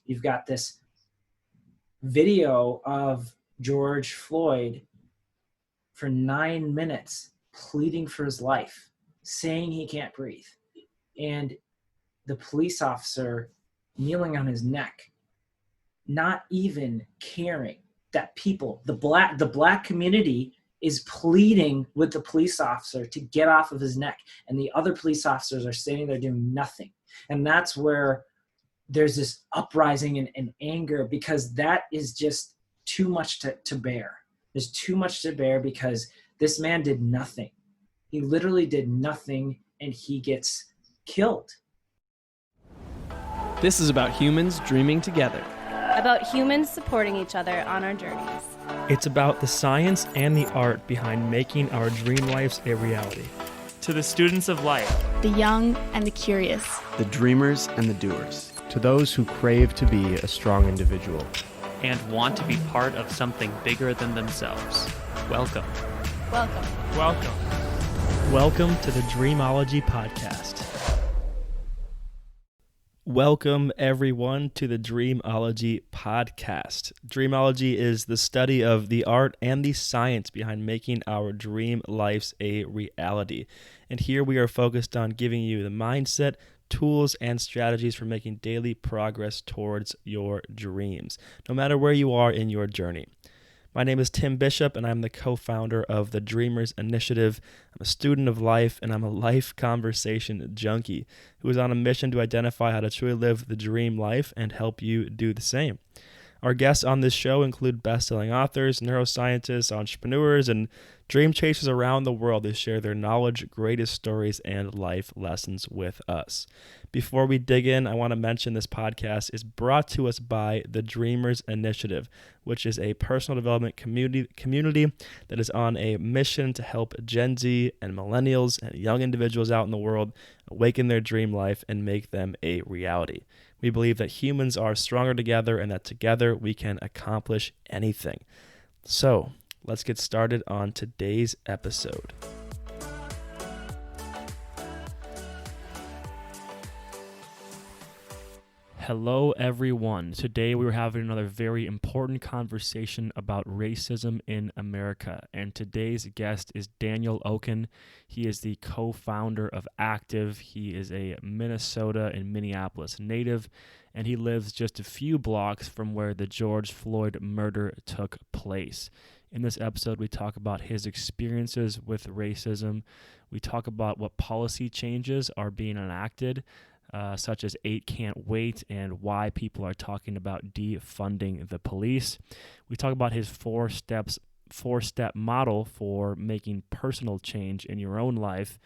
you've got this video of George Floyd for 9 minutes pleading for his life, saying he can't breathe. And the police officer kneeling on his neck, not even caring that people, the black community is pleading with the police officer to get off of his neck. And the other police officers are standing there doing nothing. And that's where there's this uprising and anger, because that is just too much to bear. There's too much to bear because this man did nothing. He literally did nothing, and he gets killed. This is about humans dreaming together. About humans supporting each other on our journeys. It's about the science and the art behind making our dream lives a reality. To the students of life, the young and the curious, the dreamers and the doers, to those who crave to be a strong individual and want to be part of something bigger than themselves. Welcome. Welcome. Welcome. Welcome to the Dreamology podcast. Welcome, everyone, to the Dreamology podcast. Dreamology is the study of the art and the science behind making our dream lives a reality. And here we are focused on giving you the mindset, tools, and strategies for making daily progress towards your dreams, no matter where you are in your journey. My name is Tim Bishop, and I'm the co-founder of the Dreamers Initiative. I'm a student of life, and I'm a life conversation junkie who is on a mission to identify how to truly live the dream life and help you do the same. Our guests on this show include best-selling authors, neuroscientists, entrepreneurs, and dream chasers around the world who share their knowledge, greatest stories, and life lessons with us. Before we dig in, I want to mention this podcast is brought to us by the Dreamers Initiative, which is a personal development community that is on a mission to help Gen Z and millennials and young individuals out in the world awaken their dream life and make them a reality. We believe that humans are stronger together and that together we can accomplish anything. So, let's get started on today's episode. Hello, everyone. Today we were having another very important conversation about racism in America. And today's guest is Daniel Okon. He is the co-founder of Active. He is a Minnesota and Minneapolis native, and he lives just a few blocks from where the George Floyd murder took place. In this episode, we talk about his experiences with racism. We talk about what policy changes are being enacted, such as 8 Can't Wait, and why people are talking about defunding the police. We talk about his four-step model for making personal change in your own life,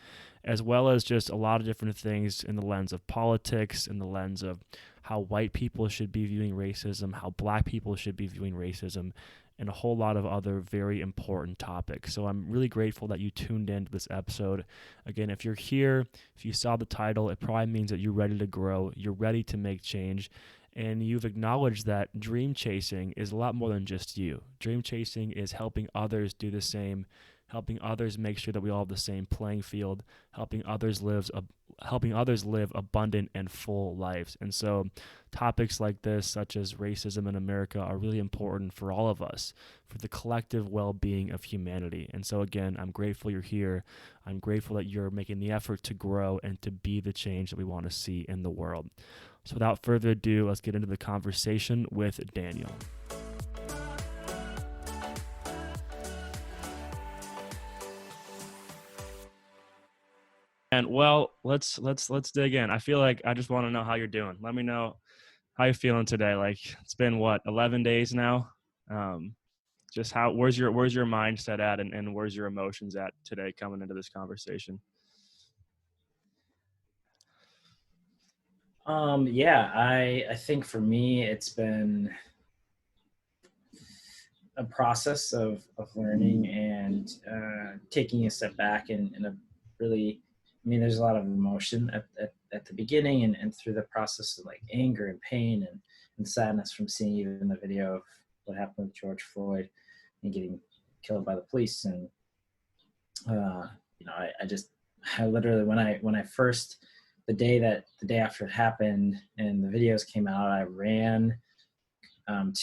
as well as just a lot of different things in the lens of politics, in the lens of how white people should be viewing racism, how black people should be viewing racism, and a whole lot of other very important topics. So I'm really grateful that you tuned into this episode. Again, if you're here, if you saw the title, it probably means that you're ready to grow, you're ready to make change, and you've acknowledged that dream chasing is a lot more than just you. Dream chasing is helping others do the same, helping others make sure that we all have the same playing field, helping others live abundant and full lives. And so topics like this, such as racism in America, are really important for all of us, for the collective well-being of humanity. And so again, I'm grateful you're here. I'm grateful that you're making the effort to grow and to be the change that we want to see in the world. So without further ado, let's get into the conversation with Daniel. And well, let's dig in. I feel like I just want to know how you're doing. Let me know how you're feeling today. Like, it's been 11 days now. Just where's your mindset at, and where's your emotions at today coming into this conversation? I think for me it's been a process of learning and taking a step back and a really, there's a lot of emotion at the beginning and through the process of like anger and pain and sadness from seeing even the video of what happened with George Floyd and getting killed by the police. And I literally, when I first the day after it happened and the videos came out, I ran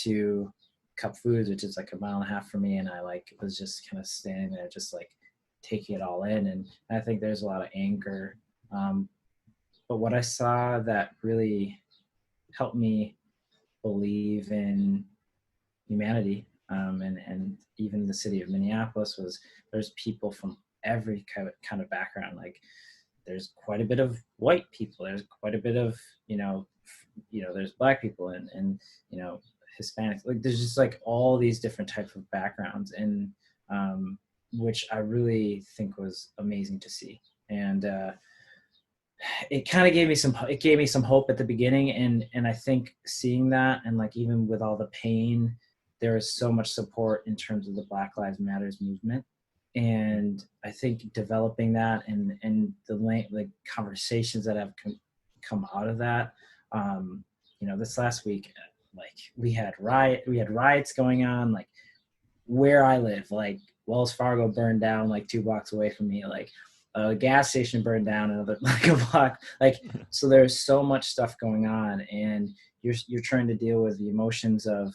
to Cup Foods, which is like a mile and a half from me, and I like was just kind of standing there, just like taking it all in. And I think there's a lot of anger. But what I saw that really helped me believe in humanity, and even the city of Minneapolis, was there's people from every kind of background. Like there's quite a bit of white people, there's quite a bit of there's black people and Hispanics. Like there's just like all these different types of backgrounds, and which I really think was amazing to see. And it kind of gave me some hope at the beginning, and I think seeing that, and like even with all the pain, there is so much support in terms of the Black Lives Matters movement. And I think developing that and the conversations that have come out of that, this last week, like we had riots going on, like where I live, like Wells Fargo burned down like 2 blocks away from me, like a gas station burned down another like a block, like so there's so much stuff going on, and you're trying to deal with the emotions of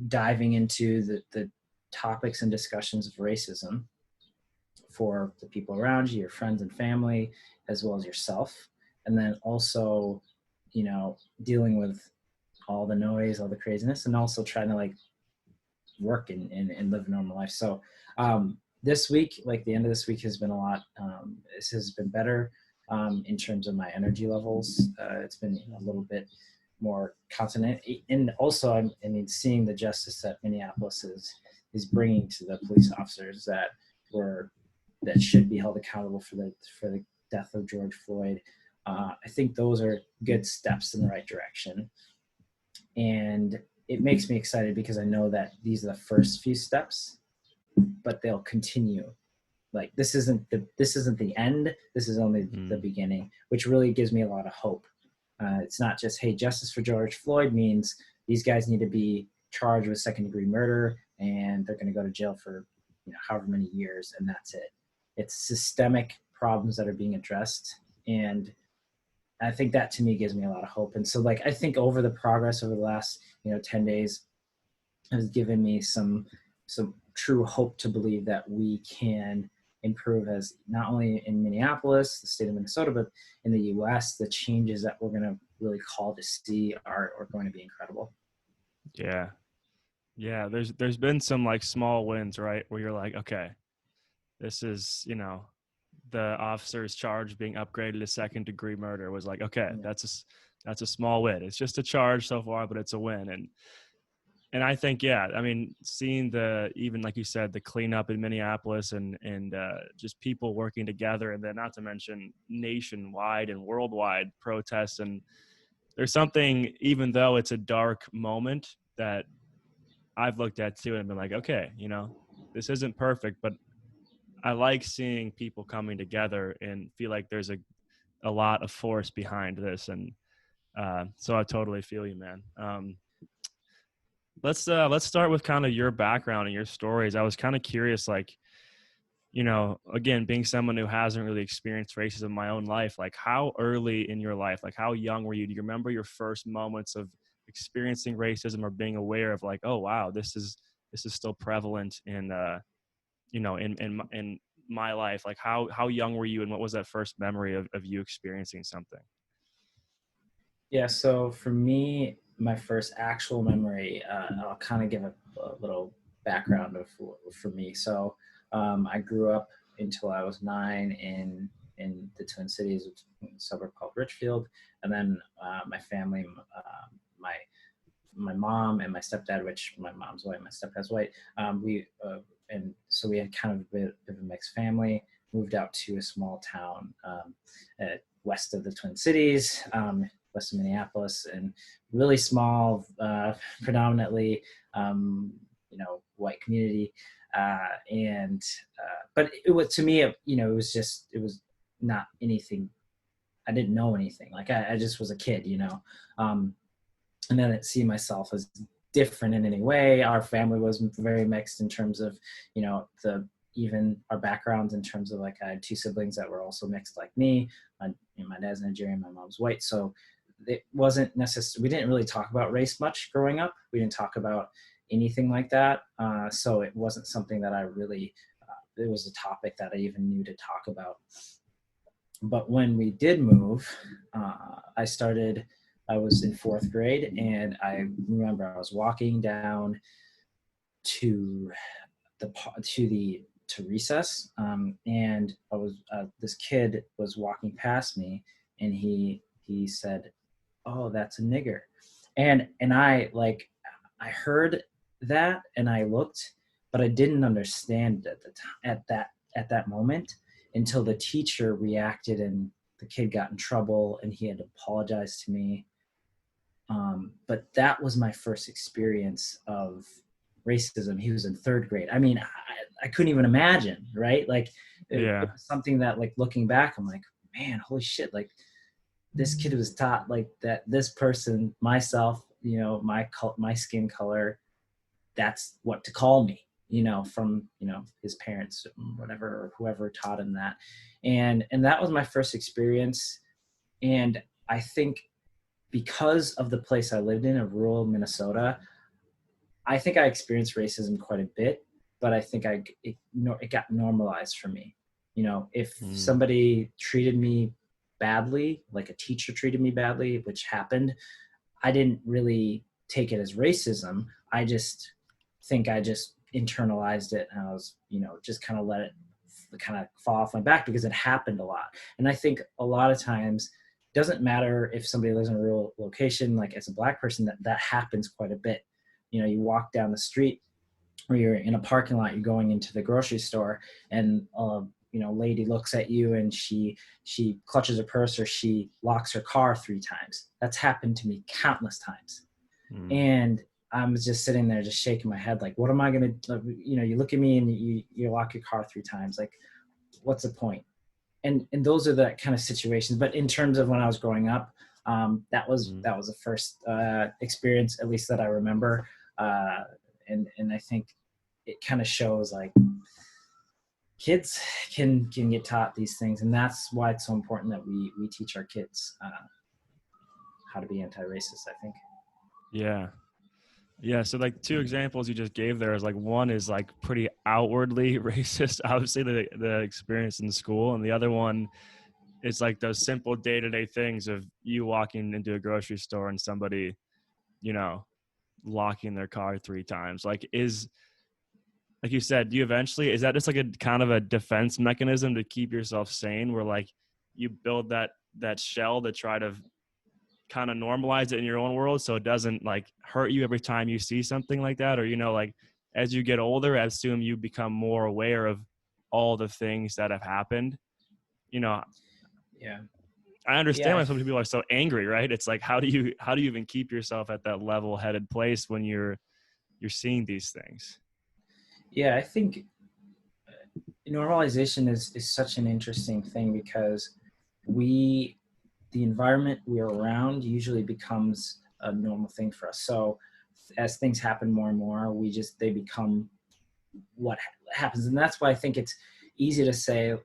diving into the topics and discussions of racism for the people around you, your friends and family, as well as yourself. And then also, dealing with all the noise, all the craziness, and also trying to like work and live a normal life. So this week, like the end of this week has been a lot, this has been better in terms of my energy levels. It's been a little bit more constant. And also, I mean, seeing the justice that Minneapolis is bringing to the police officers that should be held accountable for the death of George Floyd. I think those are good steps in the right direction. And it makes me excited because I know that these are the first few steps, but they'll continue. Like this isn't the end. This is only the beginning, which really gives me a lot of hope. It's not just, hey, justice for George Floyd means these guys need to be charged with second-degree murder and they're going to go to jail for however many years, and that's it. It's systemic problems that are being addressed, and I think that to me gives me a lot of hope. And so like I think over the progress over the last 10 days has given me some true hope to believe that we can improve, as not only in Minneapolis, the state of Minnesota, but in the US. The changes that we're going to really call to see are going to be incredible. Yeah, there's been some like small wins, right, where you're like, okay, this is the officer's charge being upgraded to second-degree murder was like, okay, that's a small win. It's just a charge so far, but it's a win. And I think, I mean, seeing even like you said, the cleanup in Minneapolis and just people working together, and then not to mention nationwide and worldwide protests. And there's something, even though it's a dark moment, that I've looked at too and been like, okay, this isn't perfect, but I like seeing people coming together and feel like there's a lot of force behind this. And so I totally feel you, man. Let's start with kind of your background and your stories. I was kind of curious, like, again, being someone who hasn't really experienced racism in my own life, like how early in your life, like how young were you? Do you remember your first moments of experiencing racism or being aware of like, oh, wow, this is still prevalent in in my life? Like how young were you, and what was that first memory of you experiencing something? Yeah, so for me, my first actual memory, I'll kind of give a little background for me. So I grew up until I was 9 in the Twin Cities, a suburb called Richfield, and then my family, my mom and my stepdad, which my mom's white, my stepdad's white, and so we had kind of a bit of a mixed family. Moved out to a small town west of the Twin Cities, west of Minneapolis, and really small, predominantly, white community. But it was, to me, it was not anything. I didn't know anything. Like I just was a kid, and then I see myself as different in any way. Our family was very mixed in terms of, the even our backgrounds in terms of like I had 2 siblings that were also mixed like me. My dad's Nigerian, my mom's white. So it wasn't necessary. We didn't really talk about race much growing up. We didn't talk about anything like that. So it wasn't something that I really, it was a topic that I even knew to talk about. But when we did move, I was in 4th grade, and I remember I was walking down to recess, and I was this kid was walking past me, and he said, "Oh, that's a nigger," and I heard that, and I looked, but I didn't understand at the time at that moment until the teacher reacted, and the kid got in trouble, and he had to apologize to me. But that was my first experience of racism. He was in 3rd grade. I mean, I couldn't even imagine, right? Like, it was something that, like, looking back, I'm like, man, holy shit! Like, this kid was taught like that. This person, myself, my skin color, that's what to call me. From his parents, whatever, or whoever taught him that, and that was my first experience. And I think because of the place I lived in, rural Minnesota, I think I experienced racism quite a bit, but I think it got normalized for me. If somebody treated me badly, like a teacher treated me badly, which happened, I didn't really take it as racism. I just think I just internalized it, and I was, just kind of let it kind of fall off my back because it happened a lot. And I think a lot of times, doesn't matter if somebody lives in a rural location, like as a Black person, that happens quite a bit. You walk down the street, or you're in a parking lot, you're going into the grocery store, and lady looks at you, and she clutches her purse, or she locks her car 3 times. That's happened to me countless times. And I'm just sitting there just shaking my head, like, what am I gonna, you look at me and you lock your car 3 times, like, what's the point? And those are the kind of situations. But in terms of when I was growing up, that was the first experience, at least that I remember. And I think it kind of shows, like, kids can get taught these things, and that's why it's so important that we teach our kids how to be anti-racist, I think. Yeah, so like 2 examples you just gave there is like, one is like pretty outwardly racist, obviously the experience in school, and the other one is like those simple day-to-day things of you walking into a grocery store and somebody, locking their car 3 times. Like, like you said, is that just like a kind of a defense mechanism to keep yourself sane, where like you build that shell to try to kind of normalize it in your own world so it doesn't like hurt you every time you see something like that? Or like as you get older, I assume you become more aware of all the things that have happened. I understand why some people are so angry, right? It's like, how do you even keep yourself at that level-headed place when you're seeing these things? I think normalization is such an interesting thing, because the environment we're around usually becomes a normal thing for us. So as things happen more and more, they become what happens. And that's why I think it's easy to say,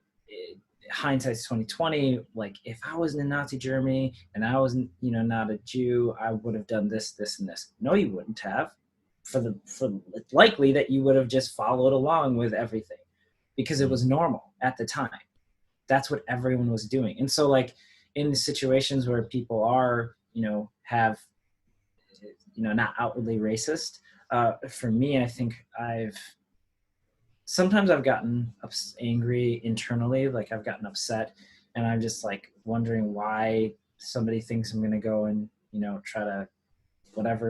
hindsight's 2020, like, if I was in Nazi Germany and I was, not a Jew, I would have done this, this, and this. No, you wouldn't have. It's likely that you would have just followed along with everything because it was normal at the time. That's what everyone was doing. And so, like, in the situations where people are, not outwardly racist, for me, I think sometimes I've gotten angry internally, like I've gotten upset, and I'm just like wondering why somebody thinks I'm going to go and, try to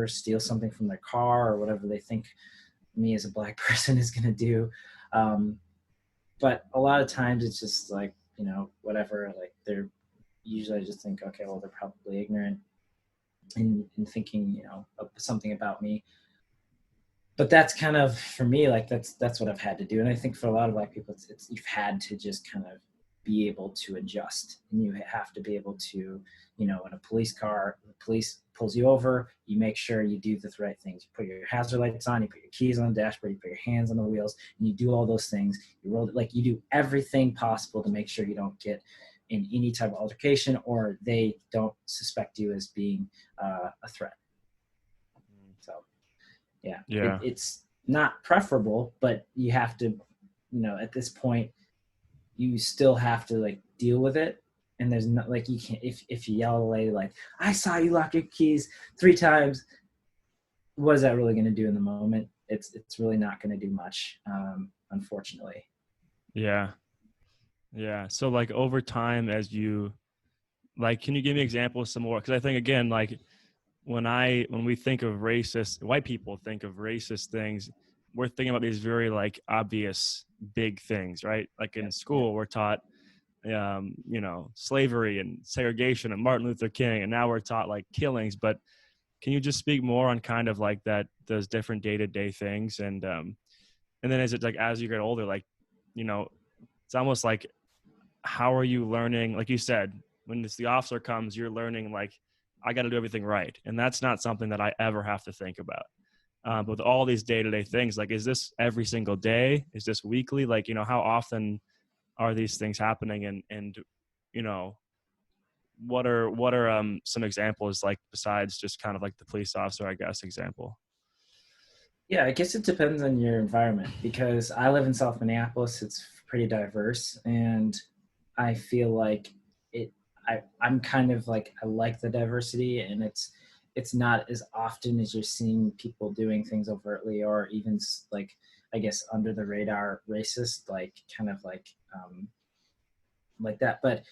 steal something from their car or whatever they think me as a Black person is going to do. But a lot of times it's just like, whatever, like usually I just think, okay, well, they're probably ignorant in thinking, something about me. But that's kind of, for me, like, that's what I've had to do. And I think for a lot of Black people, it's you've had to just kind of be able to adjust, and you have to be able to, in a police car, the police pulls you over, you make sure you do the right things. You put your hazard lights on, you put your keys on the dashboard, you put your hands on the wheels, and you do all those things. You roll, you do everything possible to make sure you don't get in any type of altercation, or they don't suspect you as being a threat. So it's not preferable, but you have to, at this point, you still have to deal with it. And there's not you can't, if you yell at a lady I saw you lock your keys 3 times, what is that really going to do in the moment? It's really not going to do much, unfortunately. Yeah. So over time, as you can you give me examples some more? Because I think again, when we think of racist, white people think of racist things, we're thinking about these very obvious big things, right? In school, we're taught slavery and segregation and Martin Luther King, and now we're taught killings. But can you just speak more on kind of that, those different day-to-day things, and then is it as you get older, it's almost how are you learning? Like you said, when the officer comes, you're learning I got to do everything right, and that's not something that I ever have to think about. But with all these day-to-day things, is this every single day? Is this weekly? How often are these things happening, and what are some examples besides just kind of the police officer, I guess, example? Yeah, I guess it depends on your environment, because I live in South Minneapolis. It's pretty diverse, and I feel I'm kind of I like the diversity, and it's not as often as you're seeing people doing things overtly, or even I guess under the radar racist, kind of that. But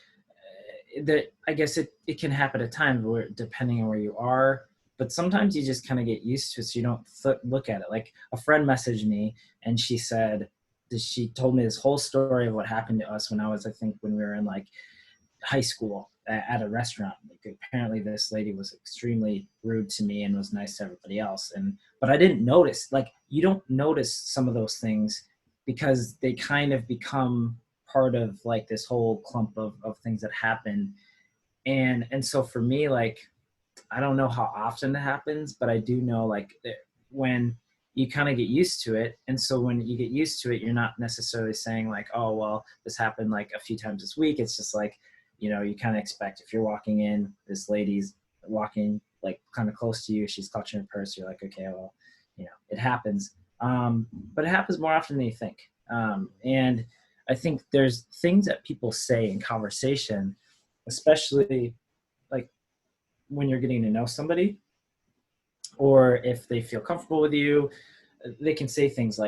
I guess it can happen at times where, depending on where you are, but sometimes you just kind of get used to it, so you don't look at it. A friend messaged me, and she told me this whole story of what happened to us when we were in high school at a restaurant. Apparently this lady was extremely rude to me and was nice to everybody else, but I didn't notice. You don't notice some of those things because they kind of become part of this whole clump of things that happen. And so for me, I don't know how often it happens, but I do know when you kind of get used to it. And so when you get used to it, you're not necessarily saying oh, well, this happened a few times this week. It's just you kind of expect, if you're walking in, this lady's walking kind of close to you, she's clutching her purse, you're okay, well, it happens. But it happens more often than you think. And I think there's things that people say in conversation, especially when you're getting to know somebody, or if they feel comfortable with you, they can say things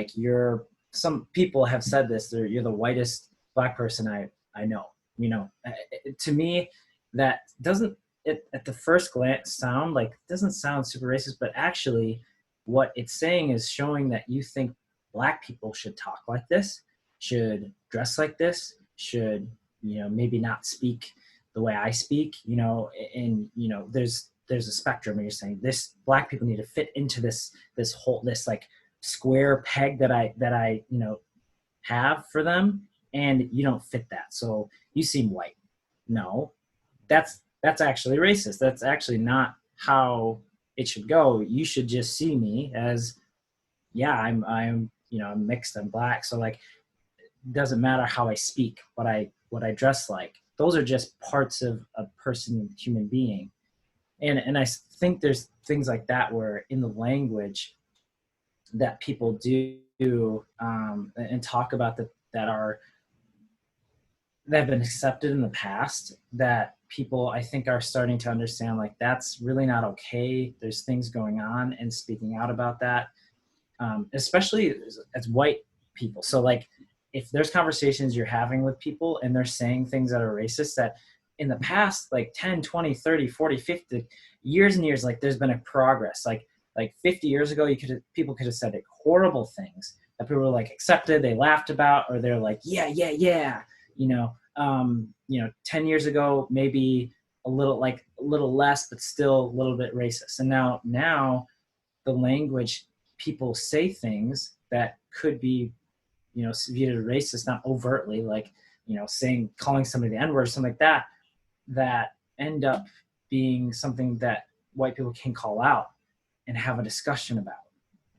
some people have said this, you're the whitest Black person I know. To me, that doesn't, at the first glance, sound doesn't sound super racist, but actually what it's saying is showing that you think Black people should talk like this, should dress like this, should maybe not speak the way I speak, and there's a spectrum where you're saying this Black people need to fit into this whole square peg that I have for them, and you don't fit that, so you seem white. No, that's actually racist. That's actually not how it should go. You should just see me as, I'm mixed, I'm Black, so it doesn't matter how I speak, what I dress like. Those are just parts of a person, human being. And I think there's things like that where in the language that people do and talk about that have been accepted in the past, that people, I think, are starting to understand that's really not okay. There's things going on, and speaking out about that, especially as white people. So if there's conversations you're having with people and they're saying things that are racist, that in the past 10, 20, 30, 40, 50 years and years, there's been a progress. 50 years ago, people could have said horrible things that people were accepted, they laughed about, or they're yeah. 10 years ago, maybe a little less, but still a little bit racist. And now the language, people say things that could be viewed as racist, not overtly, calling somebody the N-word or something like that, that end up being something that white people can call out and have a discussion about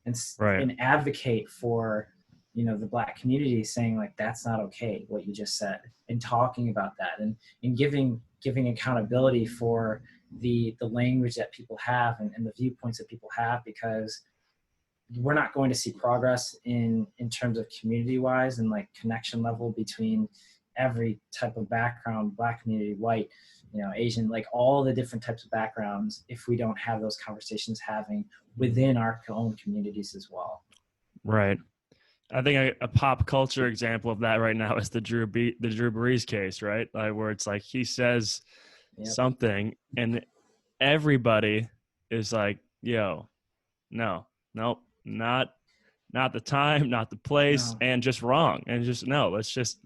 and advocate for, the Black community, saying like, that's not okay, what you just said, and talking about that and giving accountability for the language that people have and the viewpoints that people have, because we're not going to see progress in terms of community wise and like connection level between every type of background, Black community, white, Asian, like all the different types of backgrounds, if we don't have those conversations having within our own communities as well. Right. I think a pop culture example of that right now is the Drew Brees case, right? Like where it's like he says something and everybody is like, "Yo, no, nope, not the time, not the place, and just wrong, and just no, let's just."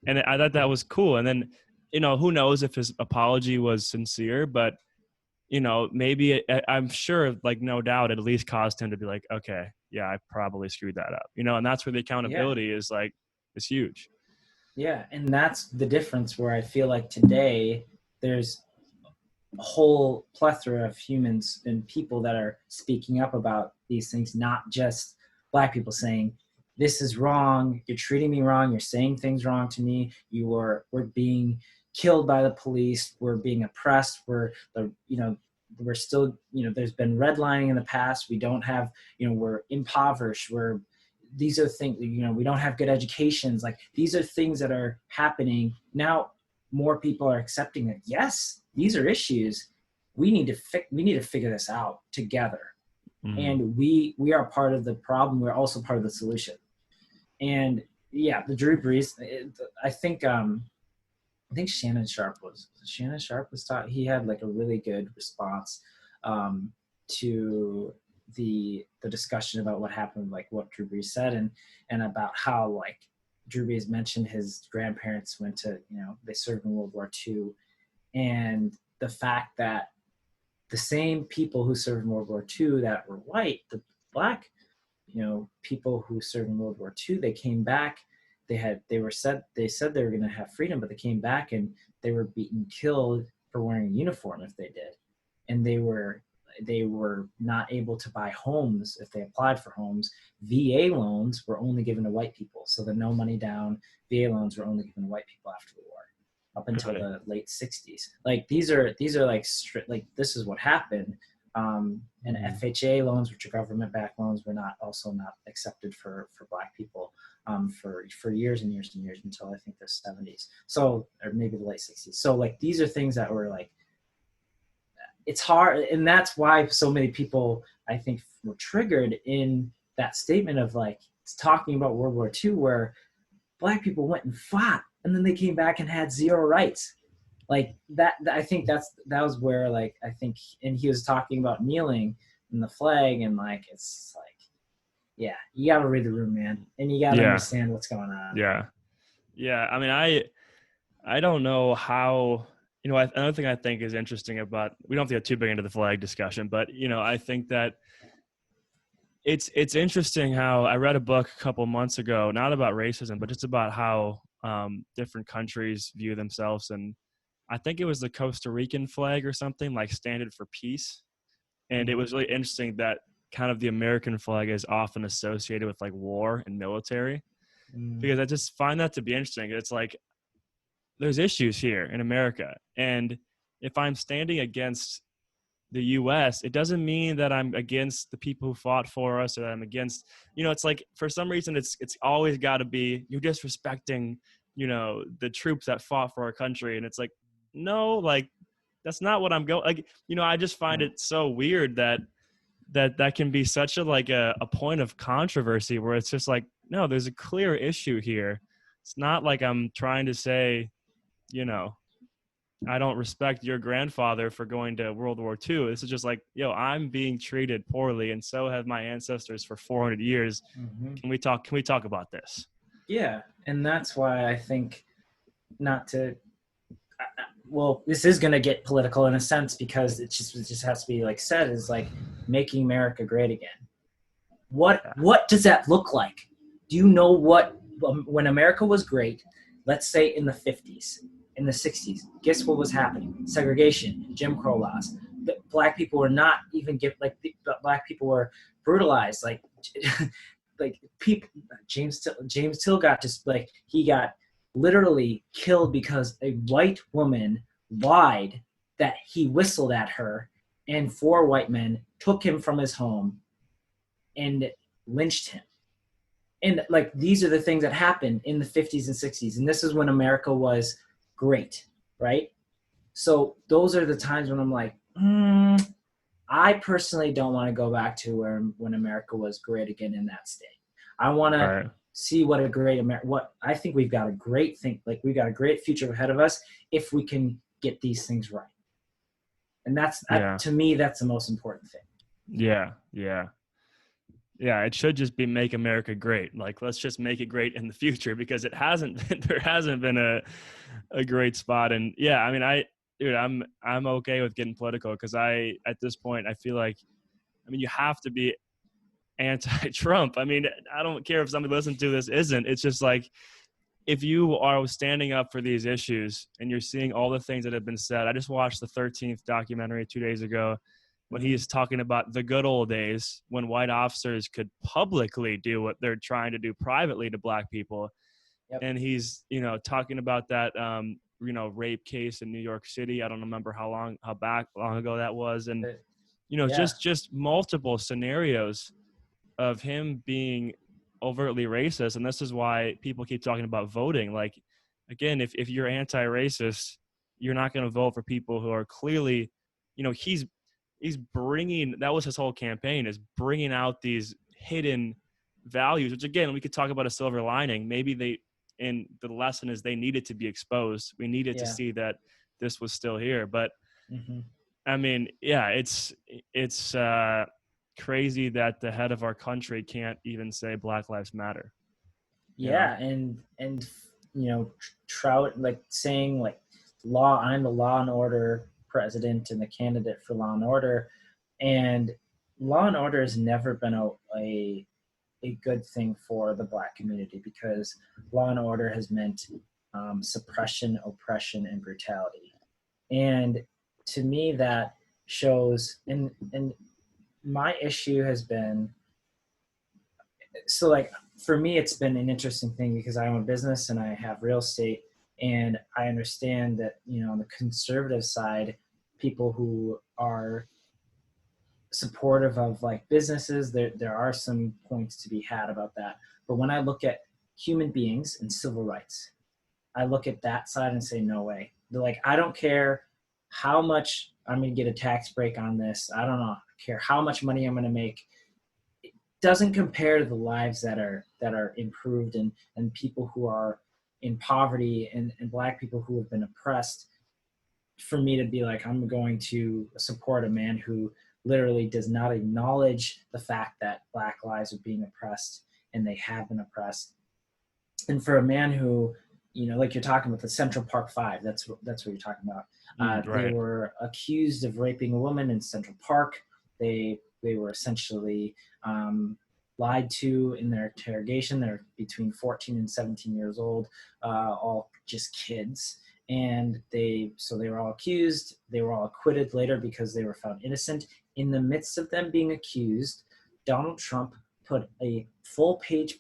And I thought that was cool. And then, who knows if his apology was sincere, but maybe I'm sure, like, no doubt, it at least caused him to be like, okay, yeah, I probably screwed that up, and that's where the accountability is huge. Yeah. And that's the difference where I feel like today there's a whole plethora of humans and people that are speaking up about these things, not just Black people saying, this is wrong, you're treating me wrong, you're saying things wrong to me, we're being killed by the police, we're being oppressed, we're still, there's been redlining in the past, we don't have, we're impoverished, these are things, we don't have good educations, like these are things that are happening now. More people are accepting that, yes, these are issues, we need to figure this out together. Mm-hmm. And we are part of the problem, we're also part of the solution. And yeah, the Drew Brees, I think Shannon Sharp was taught, he had like a really good response to the discussion about what happened, like what Drew Brees said, and about how like Drew Brees mentioned his grandparents went to, they served in World War II, and the fact that the same people who served in World War II that were white, the Black, people who served in World War II, they came back, they said they were going to have freedom, but they came back and they were beaten, killed for wearing a uniform if they did. And they were not able to buy homes if they applied for homes. VA loans were only given to white people. So the no money down VA loans were only given to white people after the war, up until the late 60s. Like these are like strict, like this is what happened. And FHA loans, which are government-backed loans, were not accepted for Black people for years and years and years until I think the 70s. So, or maybe the late 60s. So like these are things that were like, it's hard, and that's why so many people I think were triggered in that statement of like talking about World War II, where Black people went and fought, and then they came back and had zero rights. Like that, I think that was where, like, I think, and he was talking about kneeling in the flag, and like, it's like, yeah, you got to read the room, man. And you got to understand what's going on. Yeah. Yeah. I mean, I don't know how, another thing I think is interesting about, we don't have to get too big into the flag discussion, but, I think that it's interesting how I read a book a couple months ago, not about racism, but just about how different countries view themselves. And I think it was the Costa Rican flag or something, like standard for peace. And it was really interesting that kind of the American flag is often associated with like war and military, because I just find that to be interesting. It's like, there's issues here in America. And if I'm standing against the US, it doesn't mean that I'm against the people who fought for us, or that I'm against, it's like, for some reason, it's always got to be, you're disrespecting, the troops that fought for our country. And it's like, no, like, that's not what I'm going, like, I just find it so weird that can be such a point of controversy, where it's just like, no, there's a clear issue here. It's not like I'm trying to say, I don't respect your grandfather for going to World War II. This is just like, I'm being treated poorly, and so have my ancestors for 400 years. Mm-hmm. Can we talk about this? Yeah. And that's why I think this is going to get political in a sense, because it just has to be like said, is like making America great again. What does that look like? Do you know what, when America was great, let's say in the 50s, in the 60s, guess what was happening? Segregation, Jim Crow laws. Black people were not even black people were brutalized. Like people, James Till got just he got literally killed because a white woman lied that he whistled at her, and 4 white men took him from his home and lynched him. And these are the things that happened in the 50s and 60s, and this is when America was great, right? So those are the times when I'm like, I personally don't want to go back to when America was great again in that state. I want to see what a great what I think we've got a great thing. We've got a great future ahead of us if we can get these things right. And to me, that's the most important thing. Yeah. It should just be make America great. Let's just make it great in the future, because it hasn't. There hasn't been a great spot. And I'm okay with getting political, because at this point I feel like, you have to be anti-Trump. I don't care if somebody listening to this isn't. It's just if you are standing up for these issues and you're seeing all the things that have been said. I just watched the 13th documentary 2 days ago, when he is talking about the good old days when white officers could publicly do what they're trying to do privately to black people. Yep. And he's, talking about that, rape case in New York City. I don't remember how long ago that was. And, just multiple scenarios of him being overtly racist. And this is why people keep talking about voting. Again, if you're anti-racist, you're not going to vote for people who are clearly, he's bringing, that was his whole campaign, is bringing out these hidden values, which again, we could talk about a silver lining. Maybe the lesson is they needed to be exposed. We needed to see that this was still here. But it's crazy that the head of our country can't even say Black Lives Matter. And Trout saying I'm the law and order president and the candidate for law and order, and law and order has never been a good thing for the black community, because law and order has meant suppression, oppression, and brutality. And to me, that shows, and my issue has been, for me, it's been an interesting thing, because I own a business and I have real estate, and I understand that, on the conservative side, people who are supportive of businesses, there are some points to be had about that. But when I look at human beings and civil rights, I look at that side and say, no way. They're I don't care how much I'm going to get a tax break on this. I don't know, care how much money I'm going to make. It doesn't compare to the lives that are improved, and people who are in poverty, and black people who have been oppressed. For me to be I'm going to support a man who literally does not acknowledge the fact that black lives are being oppressed, and they have been oppressed. And for a man who, you're talking about the Central Park Five, that's what you're talking about. Right. They were accused of raping a woman in Central Park. They were essentially lied to in their interrogation. They're between 14 and 17 years old, all just kids. And they were all accused. They were all acquitted later because they were found innocent. In the midst of them being accused, Donald Trump put a full page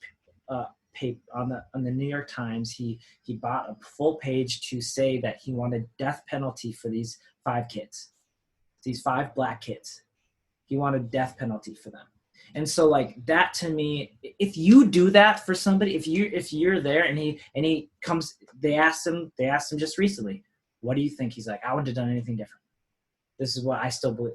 paper on the New York Times. He bought a full page to say that he wanted death penalty for these 5 kids, these 5 black kids. He wanted death penalty for them. And so that, to me, if you do that for somebody, if you're there and he comes, they asked him just recently, what do you think? He's like, I wouldn't have done anything different. This is what I still believe.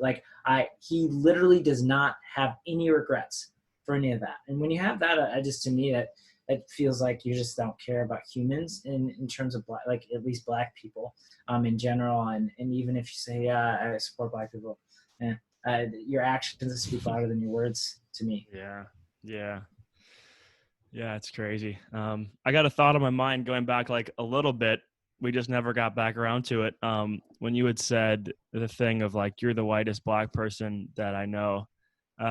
He literally does not have any regrets for any of that. And when you have that, to me, it feels like you just don't care about humans in terms of black, at least black people in general. And even if you say, yeah, I support black people, your actions speak louder than your words to me. Yeah, it's crazy. I got a thought on my mind going back a little bit. We just never got back around to it. When you had said the thing of you're the whitest black person that I know,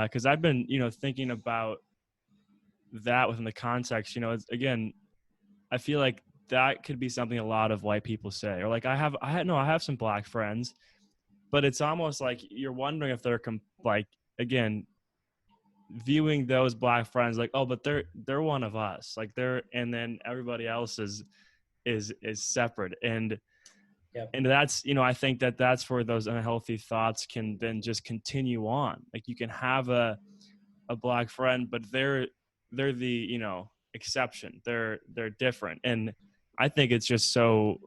because I've been thinking about that within the context. Again, I feel like that could be something a lot of white people say, or like I have some black friends, but it's almost like you're wondering if they're like, again, viewing those black friends like, oh, but they're one of us, like and then everybody else is separate. And Yep. and that's, I think that's where those unhealthy thoughts can then just continue on. Like you can have a black friend, but they're the, exception. They're different. And I think it's just so,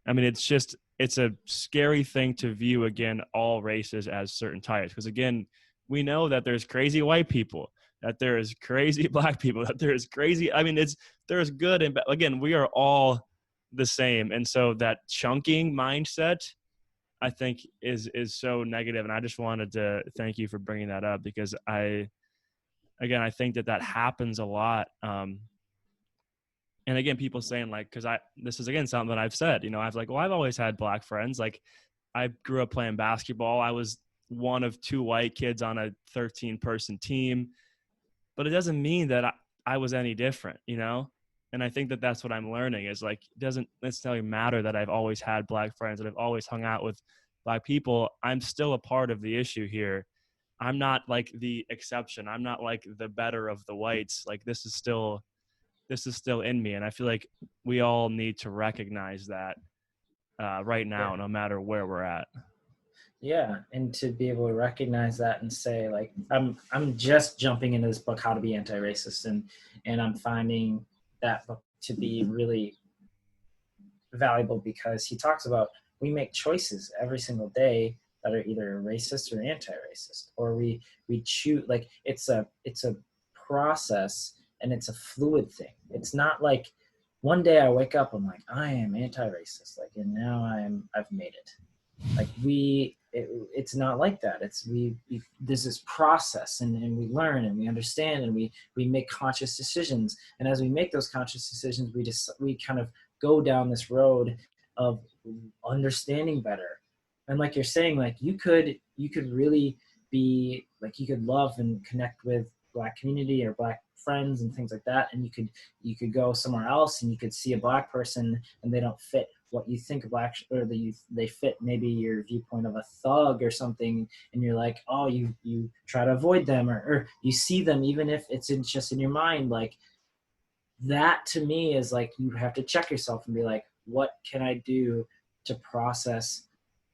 it's a scary thing to view, again, all races as certain types. Because again, we know that there's crazy white people, that there is crazy black people, that there is crazy, there's good and bad. Again, we are all the same. And so that chunking mindset, I think is so negative. And I just wanted to thank you for bringing that up, because I think that happens a lot. And again, people saying like, cause this is again, something that I've said, I've always had black friends. Like I grew up playing basketball. I was one of 2 white kids on a 13-person team, but it doesn't mean that I was any different, And I think that that's what I'm learning is like, it doesn't necessarily matter that I've always had black friends, that I've always hung out with black people. I'm still a part of the issue here. I'm not like the exception. I'm not like the better of the whites. Like this is still in me. And I feel like we all need to recognize that right now, no matter where we're at. Yeah, and to be able to recognize that and say, like, I'm just jumping into this book, How to Be Anti-Racist, and I'm finding that book to be really valuable because he talks about we make choices every single day that are either racist or anti-racist, or we choose, like it's a process and it's a fluid thing. It's not like one day I wake up, I'm like, I am anti-racist, like, and now I've made it. Like it's not like that. It's there's this process and we learn and we understand and we make conscious decisions. And as we make those conscious decisions, we kind of go down this road of understanding better. And like you're saying, like you could really be like, you could love and connect with Black community or Black friends and things like that. And you could go somewhere else and you could see a Black person and they don't fit what you think of Black, or they fit maybe your viewpoint of a thug or something, and you're like, oh, you try to avoid them, or you see them even if it's just in your mind. Like that to me is like, you have to check yourself and be like, what can I do to process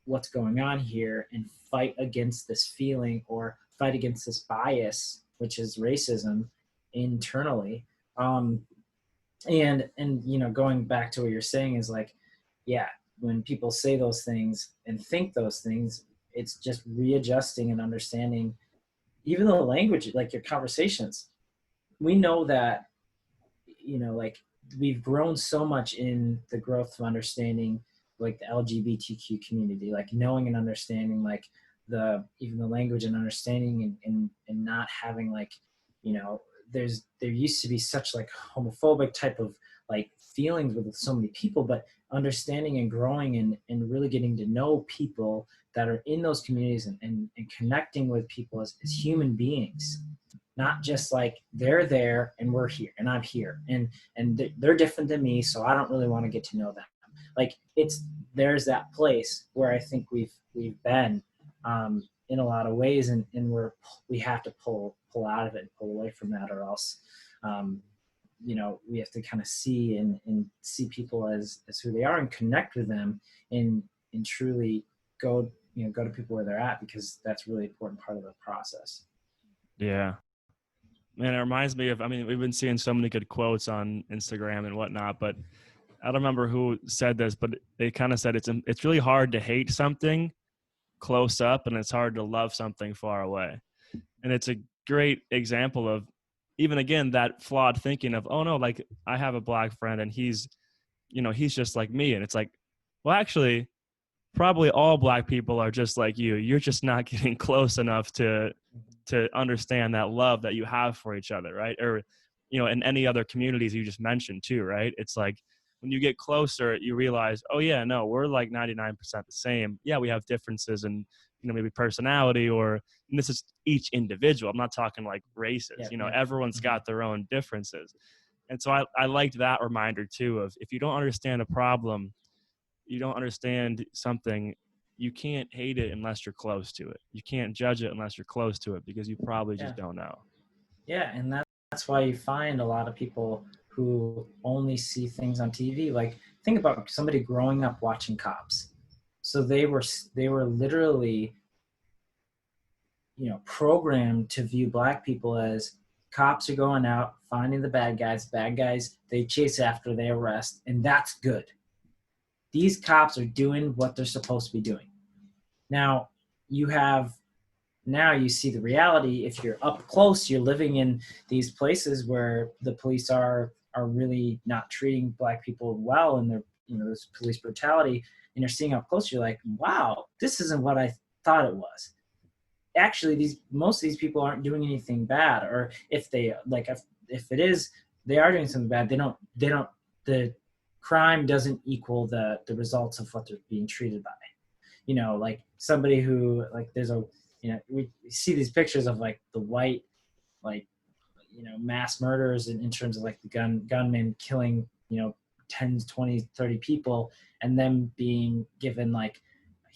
what's going on here and fight against this feeling or fight against this bias, which is racism internally. And going back to what you're saying is like, yeah, when people say those things and think those things, it's just readjusting and understanding even the language, like your conversations. We know that, like we've grown so much in the growth of understanding like the LGBTQ community, like knowing and understanding like even the language and understanding and not having like, there used to be such like homophobic type of like feelings with so many people, but understanding and growing and really getting to know people that are in those communities and connecting with people as human beings, not just like they're there and we're here and I'm here and they're different than me, so I don't really want to get to know them. Like there's that place where I think we've been in a lot of ways, and we have to pull out of it and pull away from that, or else we have to kind of see and see people as who they are and connect with them and truly go to people where they're at, because that's a really important part of the process. Yeah. Man, it reminds me of, we've been seeing so many good quotes on Instagram and whatnot, but I don't remember who said this, but they kind of said it's really hard to hate something close up and it's hard to love something far away. And it's a great example of even, again, that flawed thinking of, oh no, like I have a Black friend and he's just like me. And it's like, well, actually, probably all Black people are just like you. You're just not getting close enough to understand that love that you have for each other, right? Or, in any other communities you just mentioned too, right? It's like when you get closer, you realize, oh yeah, no, we're like 99% the same. Yeah, we have differences in, maybe personality, and this is each individual. I'm not talking like races, everyone's got their own differences. And so I liked that reminder too of, if you don't understand a problem, you don't understand something, you can't hate it unless you're close to it. You can't judge it unless you're close to it, because you probably just don't know. Yeah, and that's why you find a lot of people who only see things on TV. Like, think about somebody growing up watching Cops. So they were literally, programmed to view black people as cops are going out, finding the bad guys, they chase after, they arrest, and that's good. These cops are doing what they're supposed to be doing. Now you see the reality. If you're up close, you're living in these places where the police are really not treating black people well, and there's police brutality, and you're seeing up close, you're like, wow, this isn't what I thought it was. Actually, most of these people aren't doing anything bad, or if they if it is, they are doing something bad. The crime doesn't equal the results of what they're being treated by. Like somebody who, like, there's we see these pictures of like the white, like, mass murders in terms of like the gunmen killing 10, 20, 30 people, and them being given, like,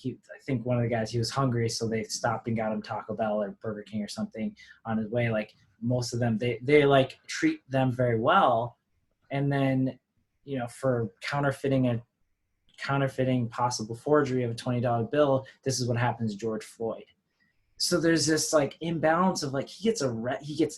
I think one of the guys, he was hungry, so they stopped and got him Taco Bell or Burger King or something on his way. Like, most of them, they like treat them very well, and then for counterfeiting possible forgery of a $20 bill, this is what happens to George Floyd. So there's this like imbalance of like, he gets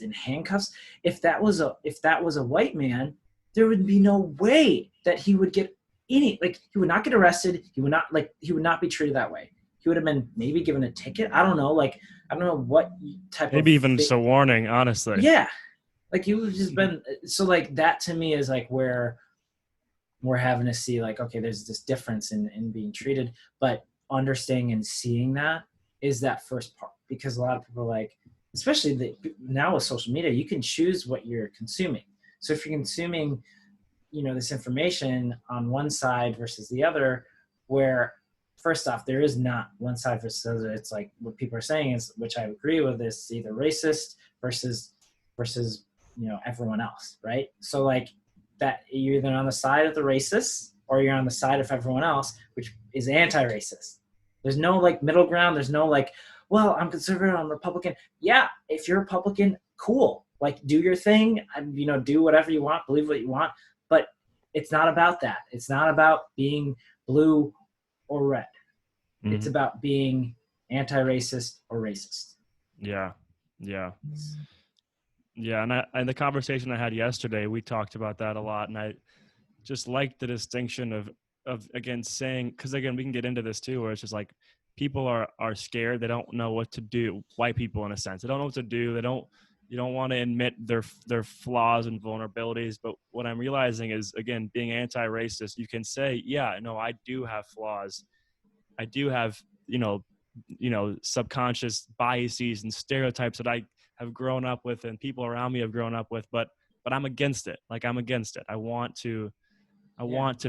in handcuffs. If that was a white man, there would be no way that he would get he would not get arrested. He would not be treated that way. He would have been maybe given a ticket. I don't know. Like, I don't know what type maybe even just a warning, honestly. Yeah. Like, he would have just been, so like that to me is like where we're having to see, like, okay, there's this difference in being treated, but understanding and seeing that is that first part, because a lot of people are like, especially now with social media, you can choose what you're consuming. So if you're consuming, this information on one side versus the other, where first off, there is not one side versus the other. It's like what people are saying is, which I agree with, is either racist versus everyone else, right? So like that, you're either on the side of the racists or you're on the side of everyone else, which is anti-racist. There's no like middle ground. There's no like, well, I'm conservative, I'm Republican. Yeah, if you're Republican, cool. Like, do your thing, do whatever you want, believe what you want. But it's not about that. It's not about being blue or red. Mm-hmm. It's about being anti-racist or racist. Yeah. And the conversation I had yesterday, we talked about that a lot, and I just like the distinction of again saying, because again we can get into this too, where it's just like people are scared, they don't know what to do. White people, in a sense, they don't know what to do. You don't want to admit their flaws and vulnerabilities. But what I'm realizing is, again, being anti-racist, you can say, yeah, no, I do have flaws. I do have, subconscious biases and stereotypes that I have grown up with and people around me have grown up with, but I'm against it. Like, I'm against it. I want to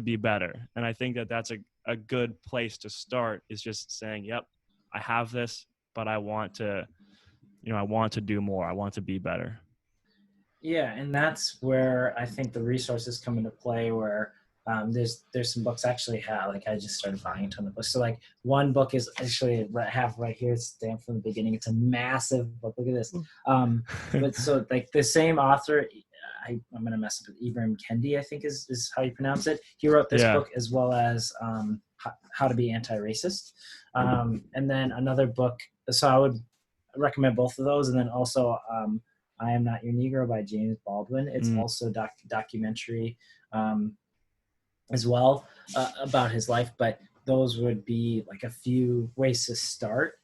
be better. And I think that that's a good place to start, is just saying, yep, I have this, but I want to do more. I want to be better. Yeah, and that's where I think the resources come into play, where there's some books actually I just started buying a ton of books. So like one book is actually I have right here, it's stamped from the beginning. It's a massive book. Look at this. But so like the same author, I'm going to mess up with Ibram Kendi, I think is how you pronounce it. He wrote this book, as well as How to Be Anti-Racist. And then another book, so I would recommend both of those. And then also I Am Not Your Negro by James Baldwin. It's also documentary as well about his life, but those would be like a few ways to start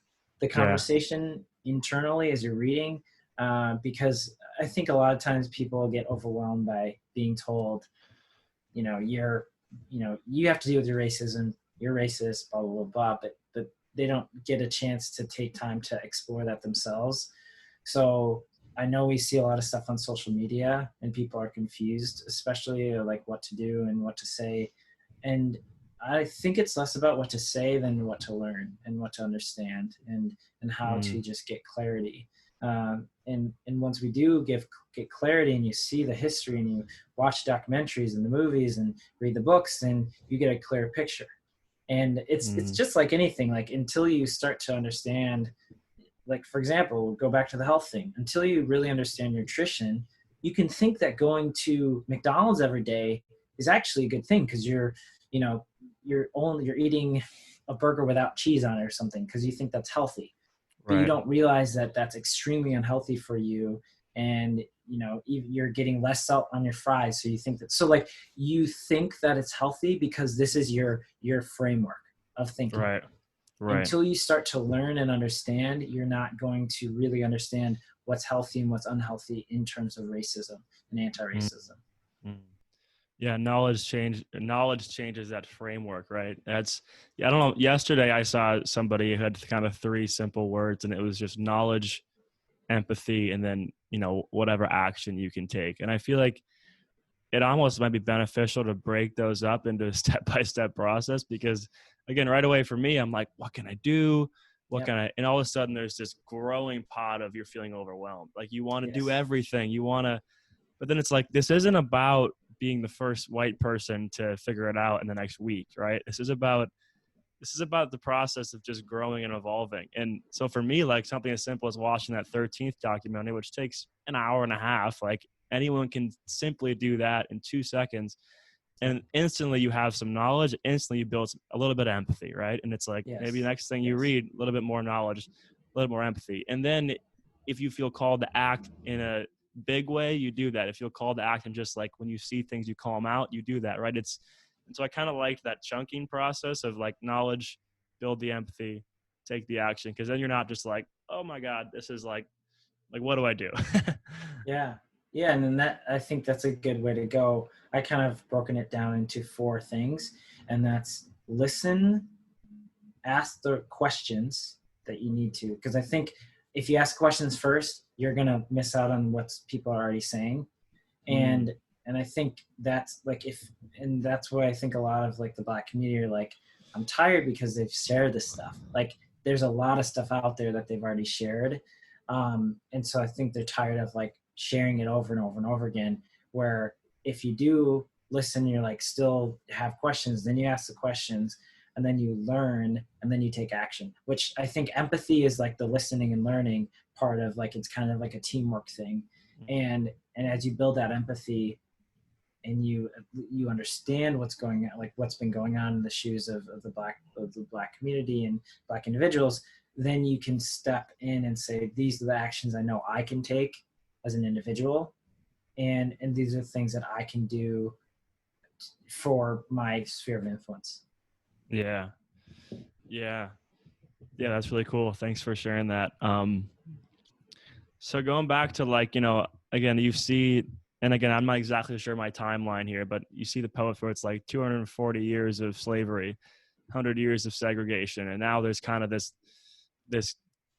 the conversation internally as you're reading, because I think a lot of times people get overwhelmed by being told, you have to deal with your racism, you're racist, blah, blah, blah, but they don't get a chance to take time to explore that themselves. So I know we see a lot of stuff on social media and people are confused, especially like what to do and what to say. And I think it's less about what to say than what to learn and what to understand and how to just get clarity. And once we do get clarity, and you see the history, and you watch documentaries and the movies and read the books, then you get a clear picture. And it's just like anything, like until you start to understand, like, for example, we'll go back to the health thing, until you really understand nutrition, you can think that going to McDonald's every day is actually a good thing, because you're eating a burger without cheese on it or something, because you think that's healthy. But you don't realize that that's extremely unhealthy for you. And, you're getting less salt on your fries. So you think that, so like you think that it's healthy because this is your framework of thinking. Right. Until you start to learn and understand, you're not going to really understand what's healthy and what's unhealthy in terms of racism and anti-racism. Yeah, knowledge changes that framework, right? I don't know. Yesterday I saw somebody who had kind of 3 simple words, and it was just knowledge, empathy, and then, whatever action you can take. And I feel like it almost might be beneficial to break those up into a step-by-step process, because again, right away for me, I'm like, what can I do? And all of a sudden there's this growing pot of you're feeling overwhelmed. Like you want to do everything but then it's like, this isn't about being the first white person to figure it out in the next week, right? This is about the process of just growing and evolving. And so for me, like something as simple as watching that 13th documentary, which takes an hour and a half, like anyone can simply do that in 2 seconds. And instantly you have some knowledge, instantly you build a little bit of empathy, right? And it's like, maybe the next thing you read, a little bit more knowledge, a little more empathy. And then if you feel called to act in a big way, you do that. If you're called to act and just like when you see things, you call them out, you do that, right? And so I kind of liked that chunking process of like knowledge, build the empathy, take the action. Because then you're not just like, oh my God, this is like what do I do? Yeah. And then I think that's a good way to go. I kind of broken it down into 4 things, and that's listen, ask the questions that you need to, because I think if you ask questions first, you're going to miss out on what people are already saying. And I think that's like, and that's why I think a lot of like the Black community are like, I'm tired because they've shared this stuff. Like there's a lot of stuff out there that they've already shared. And so I think they're tired of like sharing it over and over and over again, where if you do listen, you're like still have questions, then you ask the questions, and then you learn, and then you take action, which I think empathy is like the listening and learning part of like, it's kind of like a teamwork thing. And as you build that empathy and you understand what's going on, like what's been going on in the shoes of the Black community and Black individuals, then you can step in and say, these are the actions I know I can take as an individual. And these are things that I can do for my sphere of influence. Yeah, that's really cool. Thanks for sharing that. So going back to like, again, you see, and again, I'm not exactly sure my timeline here, but you see the poet where it's like 240 years of slavery, 100 years of segregation. And now there's kind of this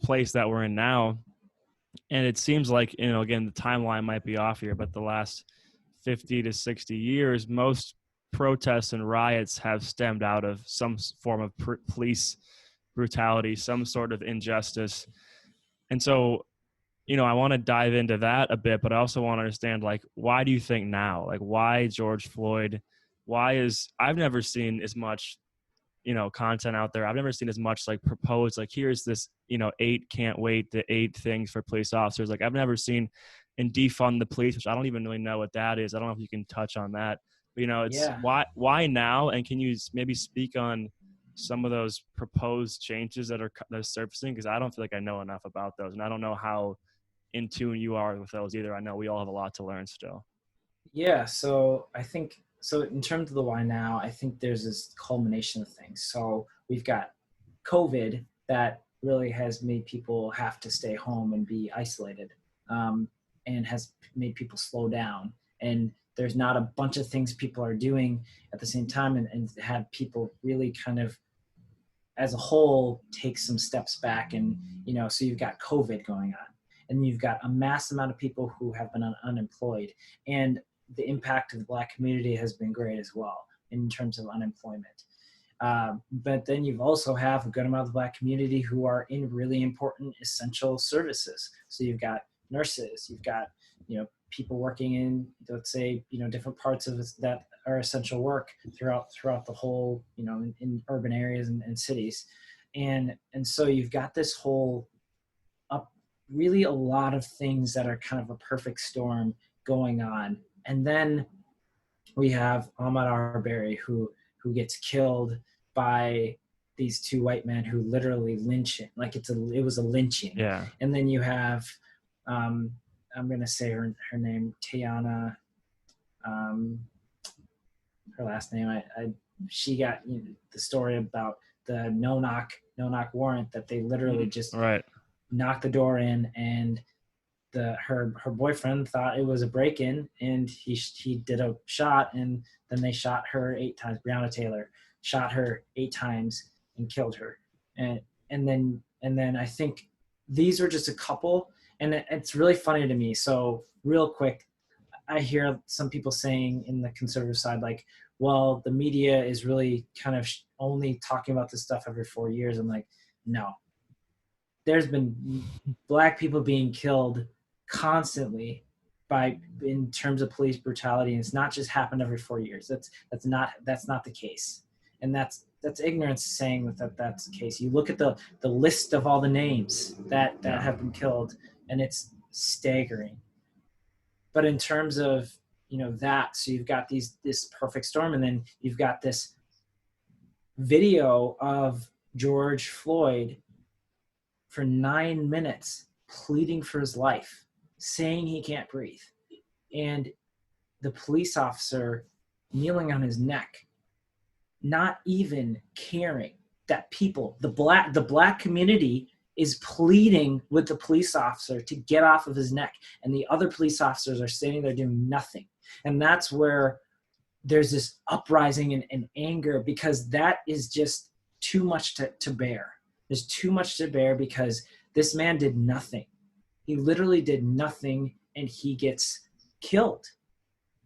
place that we're in now. And it seems like, again, the timeline might be off here, but the last 50 to 60 years, most protests and riots have stemmed out of some form of police brutality, some sort of injustice. And so, I want to dive into that a bit, but I also want to understand, like, why do you think now? Like, why George Floyd? I've never seen as much, content out there. I've never seen as much like proposed, like, here's this, 8 can't wait, the 8 things for police officers. Like, I've never seen, and defund the police, which I don't even really know what that is. I don't know if you can touch on that. But, it's why now? And can you maybe speak on some of those proposed changes that are surfacing? Because I don't feel like I know enough about those, and I don't know how in tune you are with those either. I know we all have a lot to learn still. Yeah, so I think, in terms of the why now, I think there's this culmination of things. So we've got COVID that really has made people have to stay home and be isolated, and has made people slow down. And there's not a bunch of things people are doing at the same time, and have people really kind of, as a whole, take some steps back. And, so you've got COVID going on, and you've got a mass amount of people who have been unemployed. And the impact of the Black community has been great as well in terms of unemployment. But then you've also have a good amount of the Black community who are in really important essential services. So you've got nurses, you've got, people working in, let's say, different parts of that are essential work throughout the whole, in urban areas and cities. And so you've got this whole really a lot of things that are kind of a perfect storm going on. And then we have Ahmaud Arbery who gets killed by these two white men who literally lynch him. Like it was a lynching. Yeah. And then you have, I'm going to say her name, Tiana, her last name. She got the story about the no knock warrant that they literally just knocked the door in, and her boyfriend thought it was a break-in, and he did a shot, and then they shot her 8 times. Breonna Taylor shot her 8 times and killed her, and then I think these are just a couple, and it's really funny to me. So real quick, I hear some people saying in the conservative side, like, well, the media is really kind of only talking about this stuff every 4 years. I'm like, no. There's been Black people being killed constantly in terms of police brutality, and it's not just happened every 4 years. That's not the case, and that's ignorance saying that that's the case. You look at the list of all the names that have been killed, and it's staggering. But in terms of that, so you've got this perfect storm, and then you've got this video of George Floyd for 9 minutes pleading for his life, saying he can't breathe, and the police officer kneeling on his neck, not even caring that the black community is pleading with the police officer to get off of his neck, and the other police officers are standing there doing nothing. And that's where there's this uprising and anger, because that is just too much to bear. There's too much to bear because this man did nothing. He literally did nothing, and he gets killed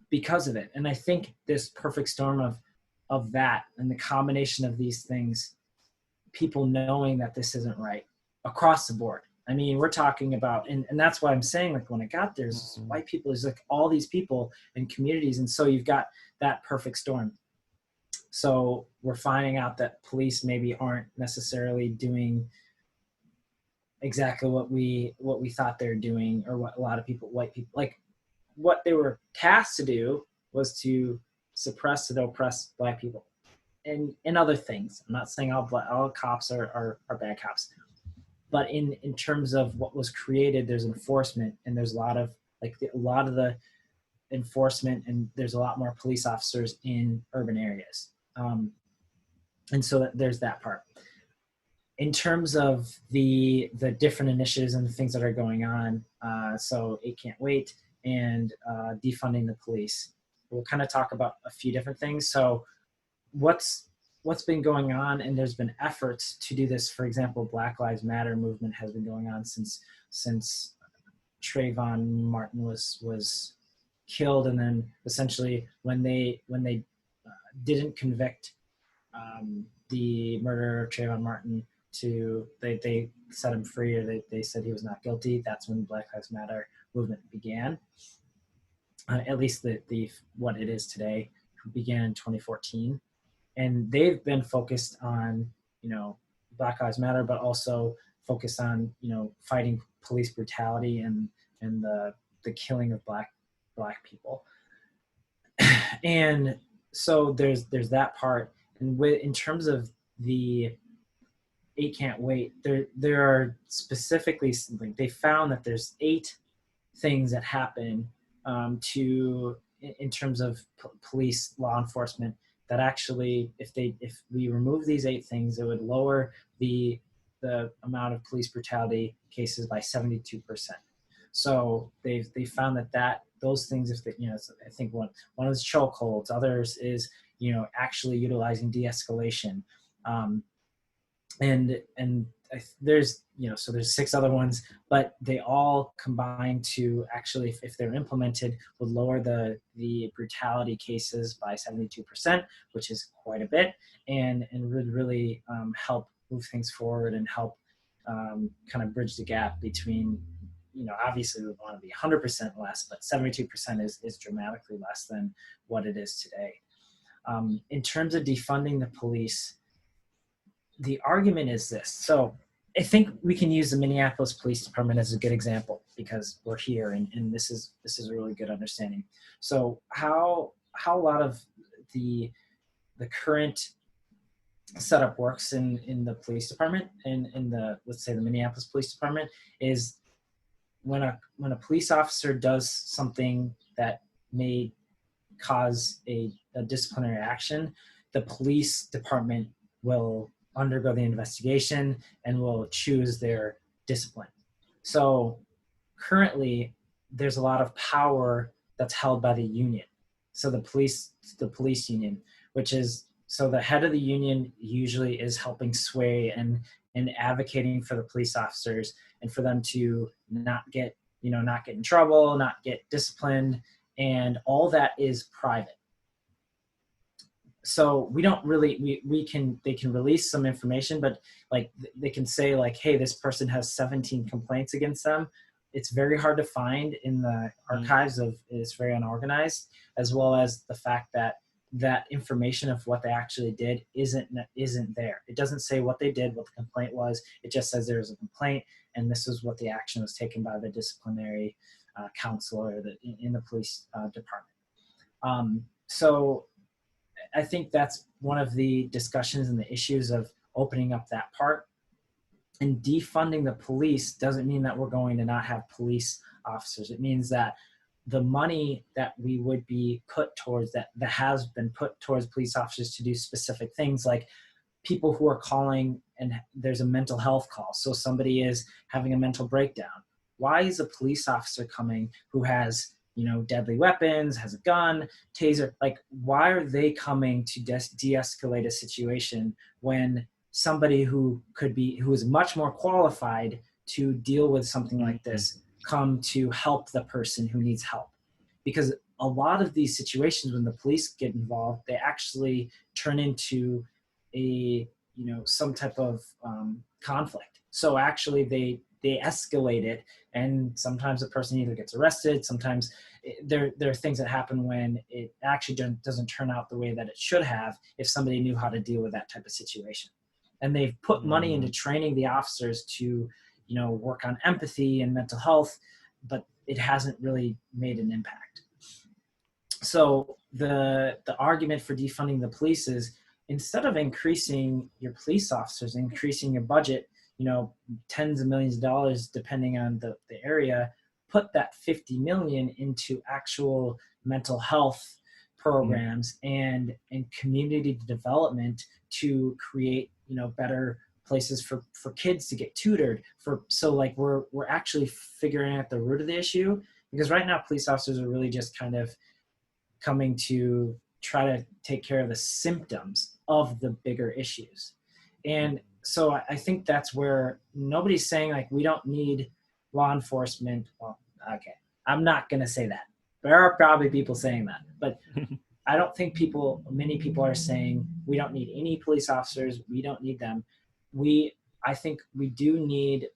because of it. And I think this perfect storm of that, and the combination of these things, people knowing that this isn't right across the board. I mean, we're talking about, and that's why I'm saying, like, when I got there, there's white people, there's like all these people and communities. And so you've got that perfect storm. So we're finding out that police maybe aren't necessarily doing exactly what we thought they were doing, or what a lot of people, white people, like what they were tasked to do was to suppress and oppress Black people and other things. I'm not saying all cops are bad cops, but in terms of what was created, there's enforcement, and there's a lot of the enforcement, and there's a lot more police officers in urban areas. And so there's that part. In terms of the different initiatives and the things that are going on, so It Can't Wait and defunding the police, we'll kind of talk about a few different things. So what's been going on, and there's been efforts to do this. For example, Black Lives Matter movement has been going on since Trayvon Martin was killed, and then essentially when they didn't convict the murderer of Trayvon Martin, they set him free, or they said he was not guilty. That's when Black Lives Matter movement began. At least the what it is today began in 2014, and they've been focused on Black Lives Matter, but also focused on fighting police brutality and the killing of black people. And so there's that part. And in terms of the It Can't Wait, there are specifically, they found that there's 8 things that happen in terms of police law enforcement that actually, if we remove these 8 things, it would lower the amount of police brutality cases by 72%. So they found that those things, if I think one is chokeholds, others is actually utilizing de-escalation, and there's so there's 6 other ones, but they all combine to actually, if they're implemented, would lower the brutality cases by 72%, which is quite a bit, and would really help move things forward and help kind of bridge the gap between, obviously we want to be 100% less, but 72% is dramatically less than what it is today. In terms of defunding the police, the argument is this. So I think we can use the Minneapolis Police Department as a good example because we're here, and this is a really good understanding. So how a lot of the current setup works in the police department and in the, let's say, the Minneapolis Police Department, is when a police officer does something that may cause a disciplinary action, the police department will undergo the investigation and will choose their discipline. So currently there's a lot of power that's held by the union. So the police union, which is, so the head of the union usually is helping sway and advocating for the police officers and for them to not get in trouble, not get disciplined, and all that is private. So we don't really, they can release some information, but like they can say like, hey, this person has 17 complaints against them. It's very hard to find in the archives it's very unorganized, as well as the fact that information of what they actually did isn't there. It doesn't say what they did, what the complaint was. It just says there was a complaint and this is what the action was taken by the disciplinary counselor in the police department. So I think that's one of the discussions and the issues of opening up that part. And defunding the police doesn't mean that we're going to not have police officers. It means that the money that we would be put towards that has been put towards police officers to do specific things, like people who are calling and there's a mental health call. So somebody is having a mental breakdown. Why is a police officer coming who has, deadly weapons, has a gun, taser? Like, why are they coming to de-escalate a situation when somebody who is much more qualified to deal with something like this come to help the person who needs help? Because a lot of these situations, when the police get involved, they actually turn into some type of conflict. So actually they escalate it, and sometimes the person either gets arrested, sometimes there are things that happen when it actually doesn't turn out the way that it should have if somebody knew how to deal with that type of situation. And they've put money into training the officers to work on empathy and mental health, but it hasn't really made an impact. So the argument for defunding the police is, instead of increasing your police officers, increasing your budget, tens of millions of dollars depending on the area, put that 50 million into actual mental health programs and community development to create better places for kids to get tutored for. So like we're actually figuring out the root of the issue, because right now police officers are really just kind of coming to try to take care of the symptoms of the bigger issues. And so I think that's where nobody's saying like we don't need law enforcement. Well, okay, I'm not going to say that. There are probably people saying that, but I don't think many people are saying we don't need any police officers. We don't need them. I think we do need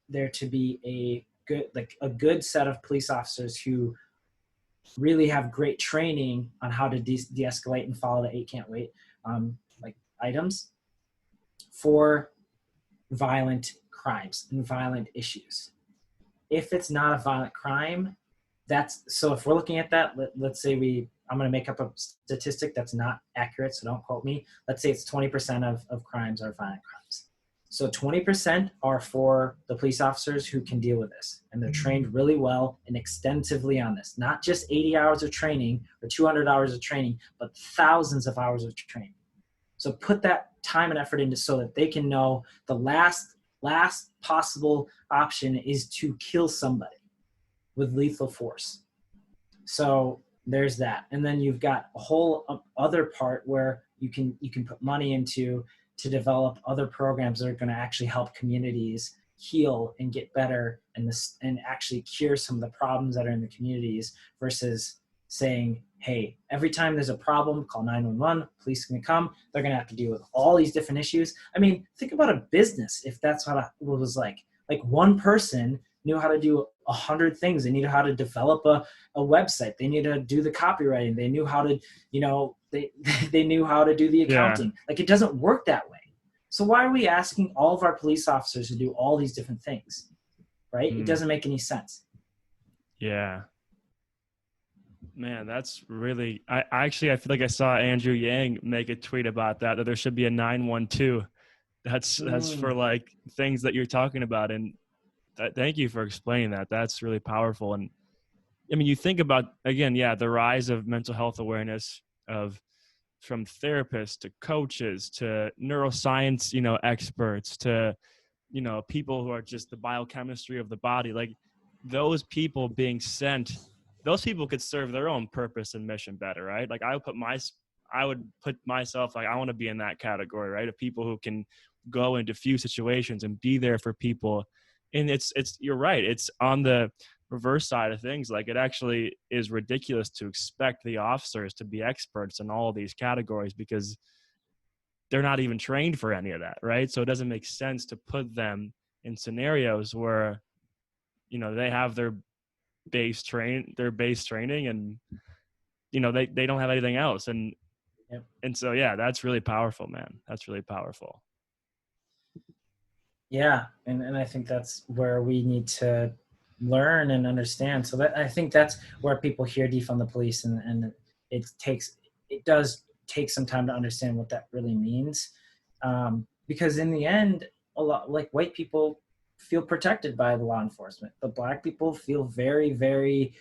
there to be a good set of police officers who really have great training on how to de-escalate and follow the 8 can't wait items for violent crimes and violent issues. If it's not a violent crime, so if we're looking at that, let's say I'm going to make up a statistic that's not accurate, so don't quote me. Let's say it's 20% of crimes are violent crimes. So 20% are for the police officers who can deal with this, and they're trained really well and extensively on this. Not just 80 hours of training or 200 hours of training, but thousands of hours of training. So put that time and effort into so that they can know the last possible option is to kill somebody with lethal force. So there's that. And then you've got a whole other part where you can put money into to develop other programs that are going to actually help communities heal and get better and actually cure some of the problems that are in the communities, versus saying, hey, every time there's a problem, call 911, police can come, they're going to have to deal with all these different issues. I mean, think about a business. If that's what it was like one person knew how to do 100 things. They knew how to develop a website. They knew to do the copywriting. They knew how to, they knew how to do the accounting. Yeah. Like, it doesn't work that way. So why are we asking all of our police officers to do all these different things, right? It doesn't make any sense. Yeah. Man, that's really, I feel like I saw Andrew Yang make a tweet about that there should be a 912. That's for like things that you're talking about. And thank you for explaining that. That's really powerful. And I mean, you think about, again, the rise of mental health awareness from therapists to coaches to neuroscience, experts to, people who are just the biochemistry of the body. Like, those people being sent, those people could serve their own purpose and mission better, right? Like, I would put myself, like, I want to be in that category, right? Of people who can go into few situations and be there for people. And it's you're right. It's on the reverse side of things. Like, it actually is ridiculous to expect the officers to be experts in all of these categories, because they're not even trained for any of that, right? So it doesn't make sense to put them in scenarios where, they have their base training and, they don't have anything else. And, yep. And so, that's really powerful, man. That's really powerful. Yeah. And I think that's where we need to learn and understand. So I think that's where people hear defund the police, and it does take some time to understand what that really means. Because in the end, a lot, like, white people feel protected by the law enforcement, but Black people feel very, very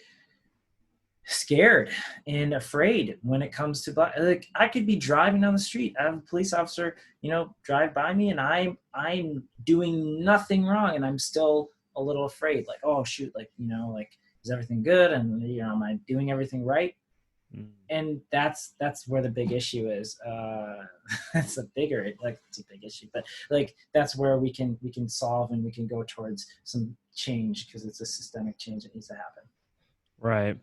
scared and afraid when it comes to Black. Like, I could be driving down the street, I have a police officer, drive by me, and I'm doing nothing wrong, and I'm still a little afraid. Like, oh shoot, like, is everything good? And am I doing everything right? And that's where the big issue is. It's a big issue, but like, that's where we can solve, and we can go towards some change, because it's a systemic change that needs to happen. Right.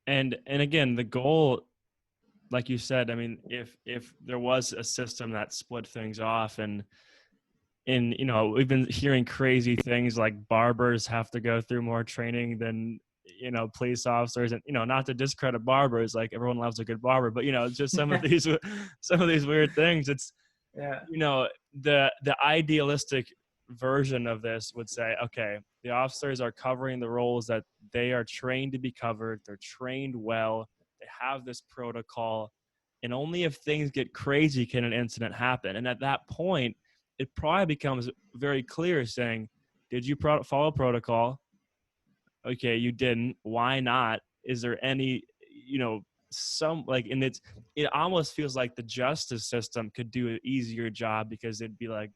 And again, the goal, like you said, I mean, if there was a system that split things off, and we've been hearing crazy things like barbers have to go through more training than, police officers, and, not to discredit barbers, like, everyone loves a good barber, but, just some of these weird things. It's, the idealistic version of this would say, okay, the officers are covering the roles that they are trained to be covered. They're trained well. They have this protocol, and only if things get crazy can an incident happen. And at that point, it probably becomes very clear, saying, did you follow protocol? Okay, you didn't. Why not? Is there any, and it almost feels like the justice system could do an easier job, because it'd be like,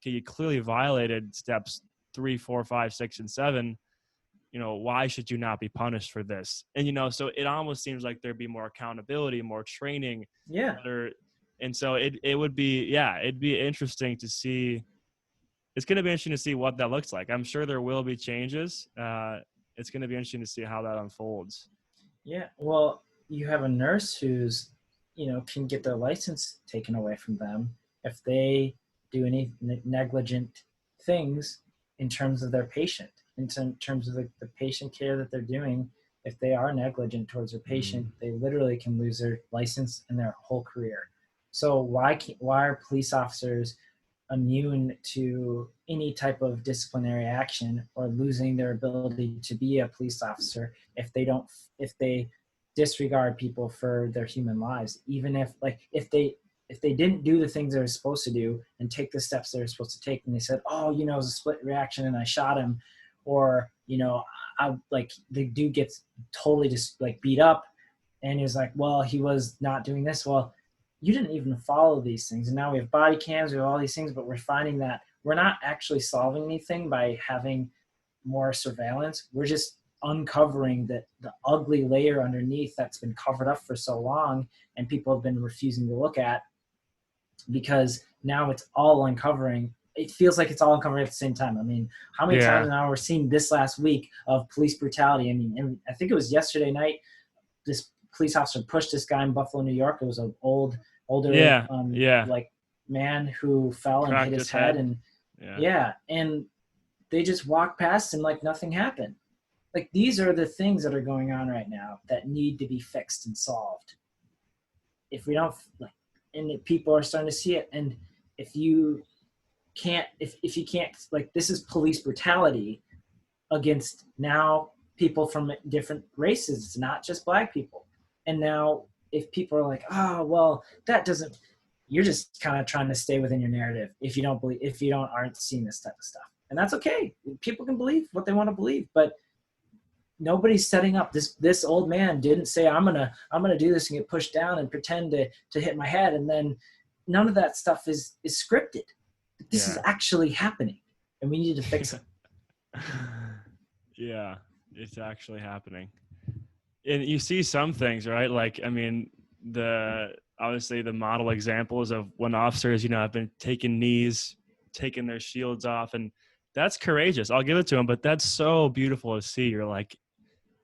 okay, you clearly violated steps 3, 4, 5, 6, and 7. Why should you not be punished for this? And, so it almost seems like there'd be more accountability, more training. Yeah. And so it would be, it'd be interesting to see. It's going to be interesting to see what that looks like. I'm sure there will be changes. It's going to be interesting to see how that unfolds. Yeah. Well, you have a nurse who's, can get their license taken away from them if they do any negligent things in terms of their patient, in terms of the patient care that they're doing. If they are negligent towards their patient, they literally can lose their license and their whole career. So why are police officers immune to any type of disciplinary action or losing their ability to be a police officer if they disregard people for their human lives? Even if they didn't do the things they were supposed to do and take the steps they were supposed to take, and they said, oh, it was a split reaction and I shot him, or the dude gets totally just like beat up, and he's like, well, he was not doing this. Well, you didn't even follow these things. And now we have body cams, we have all these things, but we're finding that we're not actually solving anything by having more surveillance. We're just uncovering the ugly layer underneath that's been covered up for so long, and people have been refusing to look at, because now it's all uncovering. It feels like it's all uncovering at the same time. I mean, how many times now we're seeing this last week of police brutality? I mean, and I think it was yesterday night, this police officer pushed this guy in Buffalo, New York. It was an older like man who fell and hit his head. And and they just walked past him like nothing happened. Like, these are the things that are going on right now that need to be fixed and solved. If we don't, like, and people are starting to see it. And if you can't, like, this is police brutality against now people from different races. It's not just black people. And now if people are like, oh, well, that doesn't, you're just kind of trying to stay within your narrative if you aren't seeing this type of stuff. And that's okay. People can believe what they want to believe, but nobody's setting up. This old man didn't say, I'm gonna do this and get pushed down and pretend to hit my head. And then none of that stuff is scripted. This is actually happening, and we need to fix it. Yeah, it's actually happening. And you see some things, right? Like, I mean, obviously the model examples of when officers, have been taking knees, taking their shields off, and that's courageous. I'll give it to them, but that's so beautiful to see. You're like,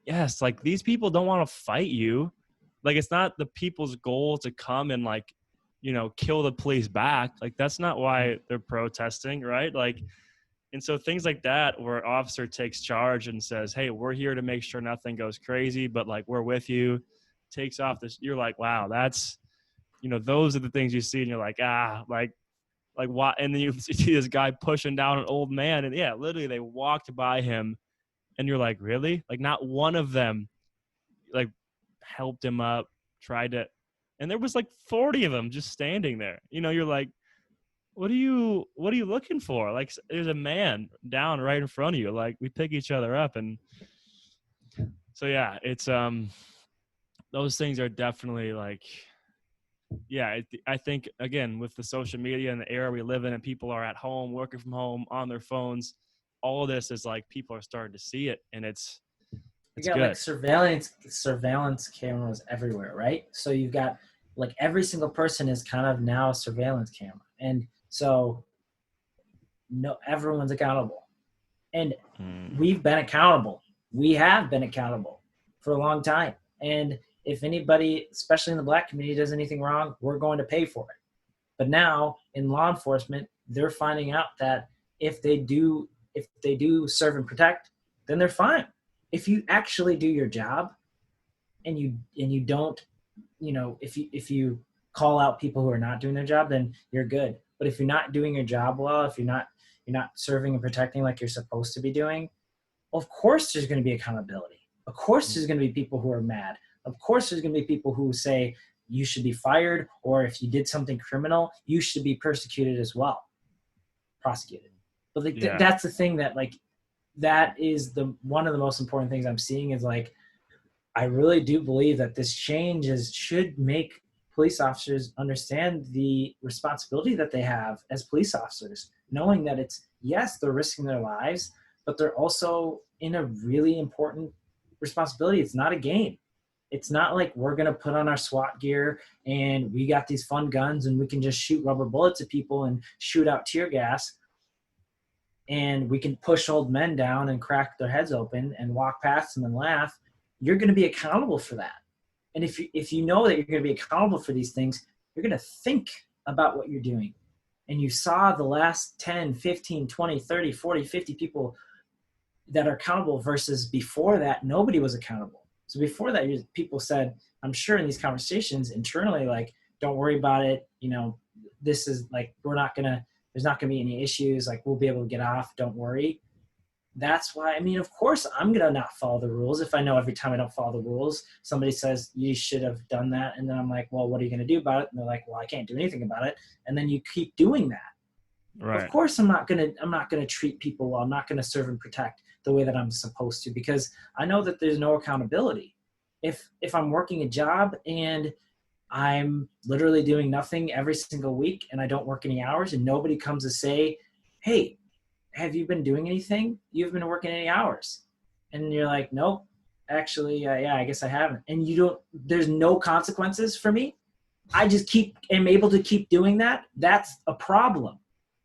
yes, like, these people don't want to fight you. Like, it's not the people's goal to come and, like, kill the police back. Like, that's not why they're protesting, right? Like, and so things like that, where an officer takes charge and says, hey, we're here to make sure nothing goes crazy, but, like, we're with you, takes off this, you're like, wow, that's, those are the things you see, and you're like, like why? And then you see this guy pushing down an old man, and literally they walked by him, and you're like, really? Like, not one of them, like, helped him up, tried to, and there was like 40 of them just standing there. You're like, what are you looking for? Like, there's a man down right in front of you. Like, we pick each other up. And so, it's, those things are definitely like, I think, again, with the social media and the era we live in, and people are at home, working from home, on their phones, all of this is like, people are starting to see it, and it's got good. Like surveillance cameras everywhere, right? So you've got, like, every single person is kind of now a surveillance camera. And so everyone's accountable. And we've been accountable. We have been accountable for a long time. And if anybody, especially in the black community, does anything wrong, we're going to pay for it. But now in law enforcement, they're finding out that if they do serve and protect, then they're fine. If you actually do your job and you don't, if you call out people who are not doing their job, then you're good. But if you're not doing your job well, if you're not serving and protecting like you're supposed to be doing, well, of course there's going to be accountability. Of course there's going to be people who are mad. Of course there's going to be people who say you should be fired, or if you did something criminal, you should be prosecuted as well. But that's the thing that, like, that is one of the most important things I'm seeing is, like, I really do believe that this change should make police officers understand the responsibility that they have as police officers, knowing that they're risking their lives, but they're also in a really important responsibility. It's not a game. It's not like we're going to put on our SWAT gear and we got these fun guns and we can just shoot rubber bullets at people and shoot out tear gas, and we can push old men down and crack their heads open and walk past them and laugh. You're going to be accountable for that. And if you know that you're going to be accountable for these things, you're going to think about what you're doing. And you saw the last 10, 15, 20, 30, 40, 50 people that are accountable versus before that, nobody was accountable. So before that, people said, I'm sure in these conversations internally, like, don't worry about it. This is like, there's not going to be any issues. Like, we'll be able to get off. Don't worry. That's why, of course I'm going to not follow the rules. If I know every time I don't follow the rules, somebody says you should have done that. And then I'm like, well, what are you going to do about it? And they're like, well, I can't do anything about it. And then you keep doing that. Right. Of course I'm not going to treat people well. I'm not going to serve and protect the way that I'm supposed to, because I know that there's no accountability. If I'm working a job and I'm literally doing nothing every single week and I don't work any hours and nobody comes to say, hey, have you been doing anything? You've been working any hours? And you're like, nope, actually, I guess I haven't. And there's no consequences for me. I just am able to keep doing that, that's a problem.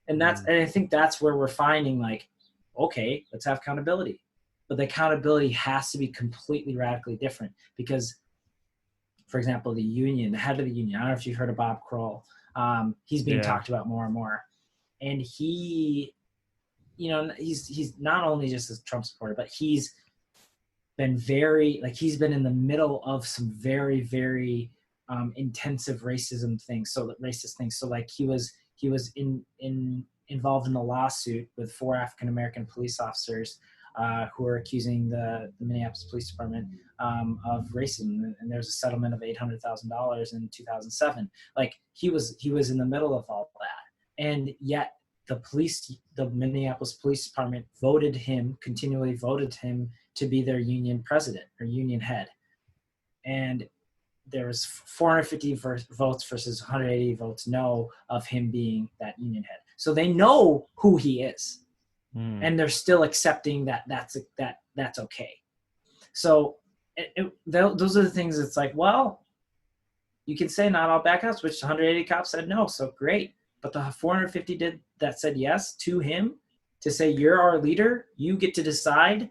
And and I think that's where we're finding like, okay, let's have accountability. But the accountability has to be completely radically different because, for example, the head of the union, I don't know if you've heard of Bob Kroll. He's being talked about more and more. And he, he's not only just a Trump supporter, but he's been he's been in the middle of some very, very intensive racist things. So like he was involved in a lawsuit with 4 African-American police officers who are accusing the Minneapolis Police Department of racism, and there's a settlement of $800,000 in 2007. Like he was in the middle of all that, and yet the Minneapolis Police Department continually voted him to be their union president or union head, and there was 450 votes versus 180 votes no of him being that union head. So they know who he is. And they're still accepting that's okay. So those are the things. It's like, well, you can say not all bad cops, which 180 cops said no, so great. But the 450 that said yes to him, to say you're our leader, you get to decide,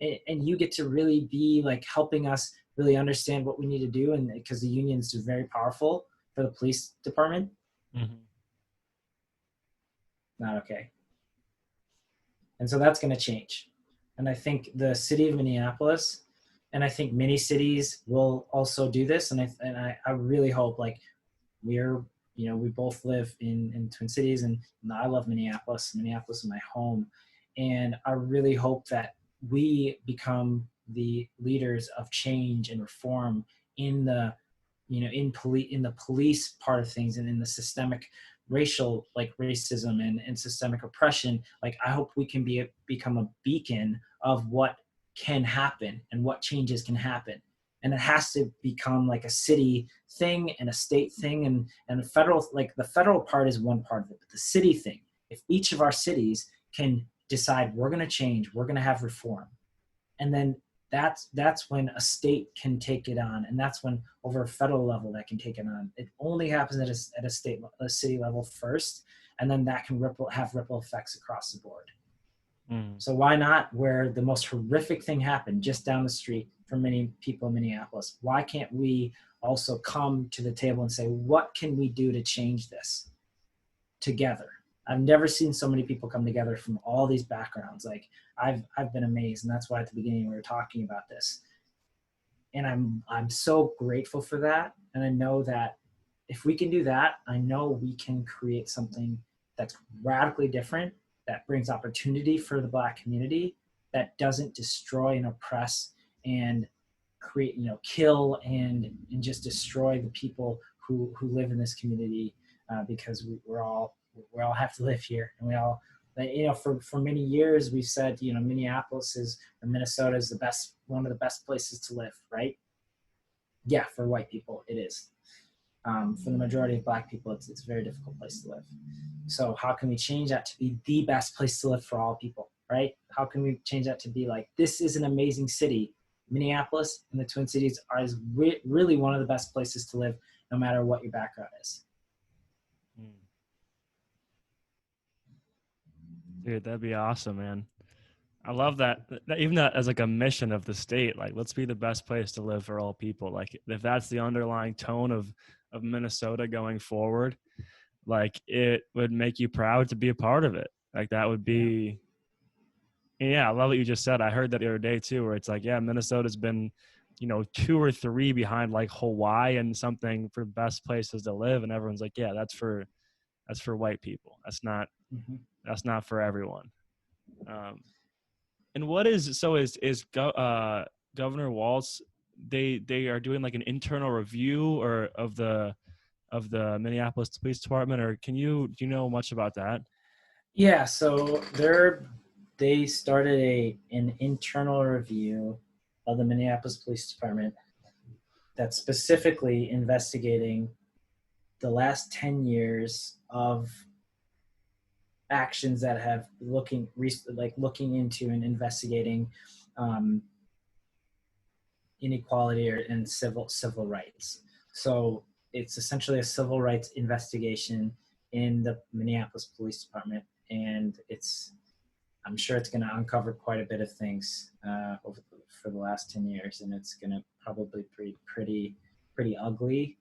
and you get to really be like helping us really understand what we need to do, and because the unions are very powerful for the police department. Not okay. And so that's going to change. And I think the city of Minneapolis, and I think many cities will also do this. And I really hope, like, we both live in Twin Cities, and I love Minneapolis. Minneapolis is my home. And I really hope that we become the leaders of change and reform in the police part of things, and in the systemic racial, like racism and systemic oppression. Like, I hope we can become a beacon of what can happen and what changes can happen. And it has to become like a city thing and a state thing, and the federal part is one part of it, but the city thing, if each of our cities can decide we're going to change, we're going to have reform, and then that's when a state can take it on, and that's when over a federal level that can take it on. It only happens at a city level first, and then that can have ripple effects across the board. So why not, where the most horrific thing happened just down the street for many people in Minneapolis, why can't we also come to the table and say, what can we do to change this together? I've never seen so many people come together from all these backgrounds. Like, I've been amazed, and that's why at the beginning we were talking about this. And I'm so grateful for that. And I know that if we can do that, I know we can create something that's radically different, that brings opportunity for the Black community, that doesn't destroy and oppress and create, kill and just destroy the people who live in this community, because we all have to live here, and we all, for many years we've said, Minneapolis or Minnesota is one of the best places to live, right? Yeah, for white people it is. For the majority of Black people, it's a very difficult place to live. So how can we change that to be the best place to live for all people, right? How can we change that to be like, this is an amazing city. Minneapolis and the Twin Cities is really one of the best places to live, no matter what your background is. Dude, that'd be awesome, man. I love that even that as like a mission of the state, like, let's be the best place to live for all people. Like, if that's the underlying tone of Minnesota going forward, like, it would make you proud to be a part of it. Like, that would be, I love what you just said. I heard that the other day too, where it's like, Minnesota's been, 2 or 3 behind like Hawaii and something for best places to live. And everyone's like, that's for white people. That's not for everyone. And what is Governor Walz, they are doing like an internal review of the Minneapolis Police Department, or do you know much about that? Yeah, so they started an internal review of the Minneapolis Police Department that's specifically investigating the last 10 years of actions that have looking into and investigating inequality and civil rights. So it's essentially a civil rights investigation in the Minneapolis Police Department, and I'm sure it's going to uncover quite a bit of things for the last 10 years, and it's going to probably be pretty ugly.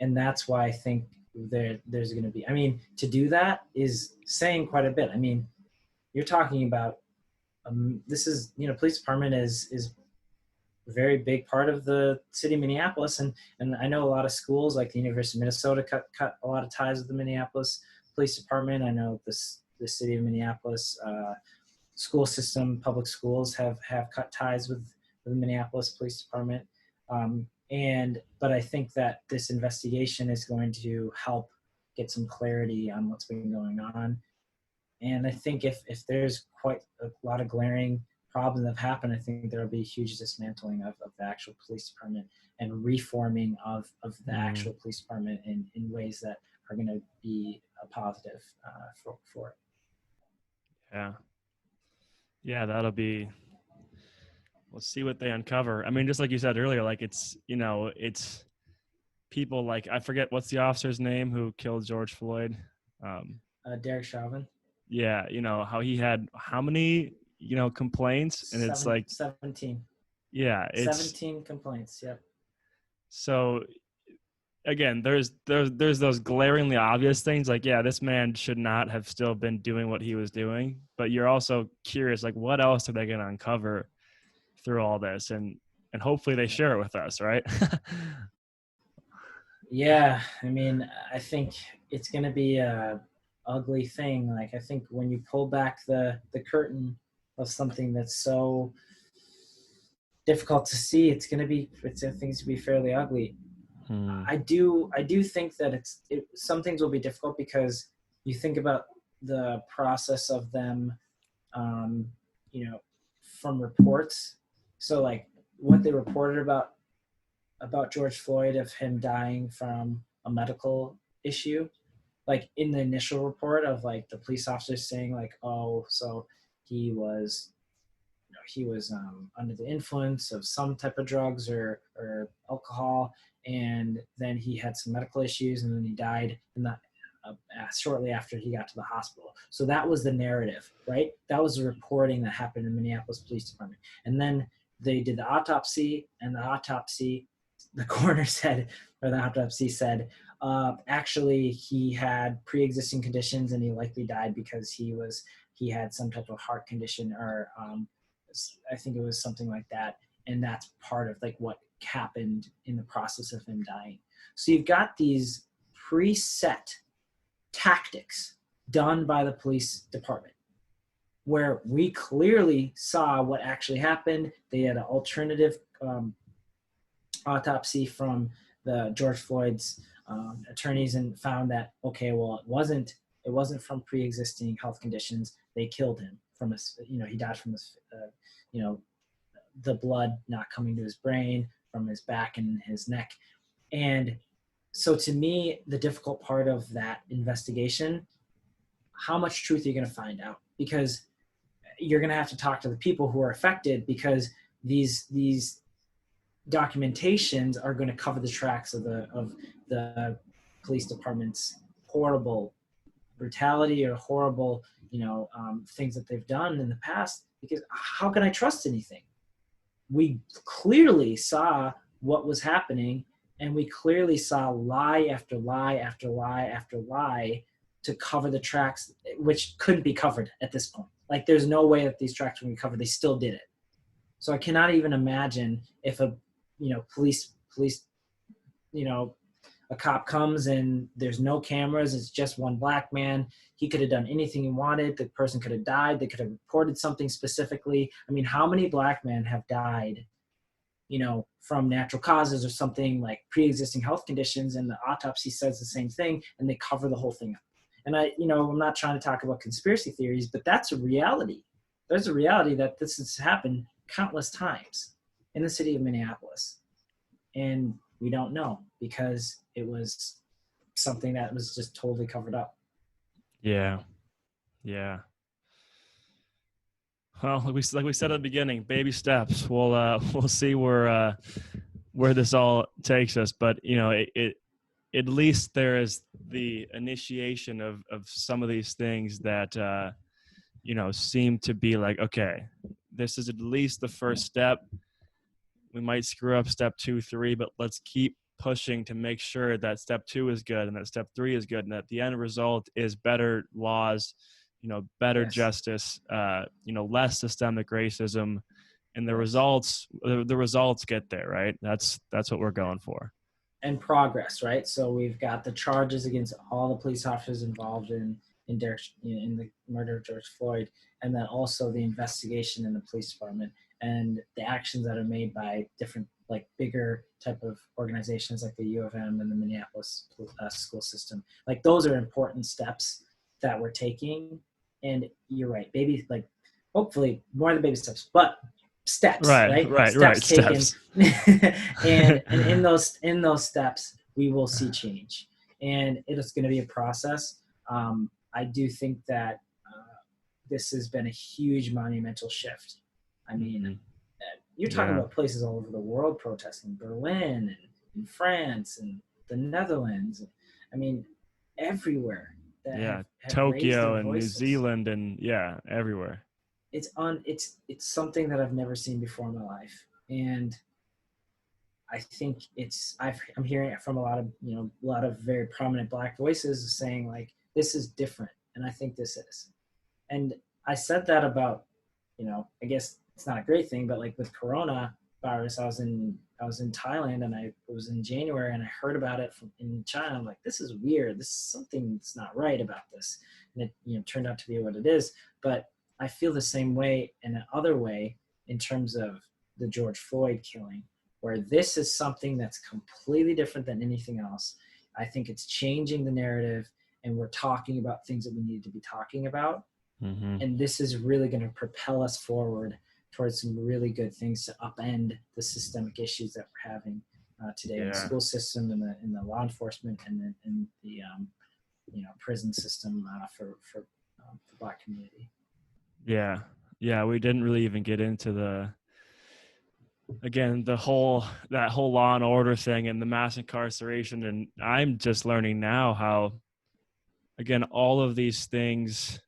And that's why I think there's going to be, I mean, to do that is saying quite a bit. I mean, you're talking about, this is, police department is a very big part of the city of Minneapolis. And I know a lot of schools like the University of Minnesota cut a lot of ties with the Minneapolis Police Department. I know the city of Minneapolis school system, public schools have cut ties with the Minneapolis Police Department. But I think that this investigation is going to help get some clarity on what's been going on. And I think if there's quite a lot of glaring problems that have happened, I think there will be a huge dismantling of the actual police department and reforming of the actual police department in ways that are going to be a positive for it. Yeah, that'll be, let's see what they uncover. I mean, just like you said earlier, like it's people like, I forget what's the officer's name who killed George Floyd. Derek Chauvin. Yeah. How he had how many, complaints, and it's like 17. Yeah. It's 17 complaints. Yep. So again, there's those glaringly obvious things like, yeah, this man should not have still been doing what he was doing, but you're also curious, like, what else are they going to uncover through all this? And hopefully they share it with us, right? Yeah, I mean, I think it's going to be a ugly thing. Like, I think when you pull back the curtain of something that's so difficult to see, it's going to be fairly ugly. I do think that some things will be difficult because you think about the process of them, from reports. So like what they reported about George Floyd, of him dying from a medical issue, like in the initial report of like the police officers saying like, oh, so he was under the influence of some type of drugs or alcohol, and then he had some medical issues, and then he died shortly after he got to the hospital. So that was the narrative, right? That was the reporting that happened in Minneapolis Police Department. And then they did the autopsy, and the coroner said, or the autopsy said, actually he had pre-existing conditions, and he likely died because he had some type of heart condition, or I think it was something like that. And that's part of like what happened in the process of him dying. So you've got these preset tactics done by the police department where we clearly saw what actually happened. They had an alternative autopsy from the George Floyd's attorneys and found that, okay, well, it wasn't from pre-existing health conditions. They killed him from he died from his, the blood not coming to his brain, from his back and his neck. And so to me, the difficult part of that investigation, how much truth are you going to find out? Because you're going to have to talk to the people who are affected, because these documentations are going to cover the tracks of the police department's horrible brutality or horrible, things that they've done in the past. Because how can I trust anything? We clearly saw what was happening, and we clearly saw lie after lie after lie after lie to cover the tracks, which couldn't be covered at this point. Like, there's no way that these tracks were going to be covered. They still did it. So I cannot even imagine if a a cop comes and there's no cameras, it's just one black man. He could have done anything he wanted. The person could have died. They could have reported something specifically. I mean, how many black men have died, from natural causes or something like pre-existing health conditions, and the autopsy says the same thing, and they cover the whole thing up. And I'm not trying to talk about conspiracy theories, but that's a reality. There's a reality that this has happened countless times in the city of Minneapolis. And we don't know because it was something that was just totally covered up. Yeah. Well, like we said at the beginning, baby steps. We'll see where this all takes us. But at least there is the initiation of some of these things that seem to be like, okay, this is at least the first step. We might screw up step 2, 3, but let's keep pushing to make sure that step 2 is good and that step 3 is good and that the end result is better laws, better justice, less systemic racism, and the results get there, right? That's what we're going for. And progress, right? So we've got the charges against all the police officers involved in the murder of George Floyd, and then also the investigation in the police department and the actions that are made by different, like, bigger type of organizations like the U of M and the Minneapolis school system. Like, those are important steps that we're taking. And you're right, baby, like, hopefully more than baby steps, but steps, right? Steps taken. and in those steps, we will see change. And it is going to be a process. I do think that this has been a huge monumental shift. I mean, you're talking about places all over the world protesting, Berlin and France and the Netherlands. I mean, everywhere. Have Tokyo and New Zealand and everywhere. It's something that I've never seen before in my life, and I think I'm hearing it from a lot of very prominent Black voices saying, like, this is different, and I think this is. And I said that about, I guess it's not a great thing, but like with coronavirus, I was in Thailand, and it was in January, and I heard about it in China. I'm like, this is weird. This is something that's not right about this, and it turned out to be what it is. But I feel the same way in another way in terms of the George Floyd killing, where this is something that's completely different than anything else. I think it's changing the narrative, and we're talking about things that we need to be talking about. Mm-hmm. And this is really going to propel us forward towards some really good things to upend the systemic issues that we're having today in the school system, in the law enforcement, and in the prison system for the Black community. Yeah, we didn't really even get into that whole law and order thing and the mass incarceration. And I'm just learning now how, again, all of these things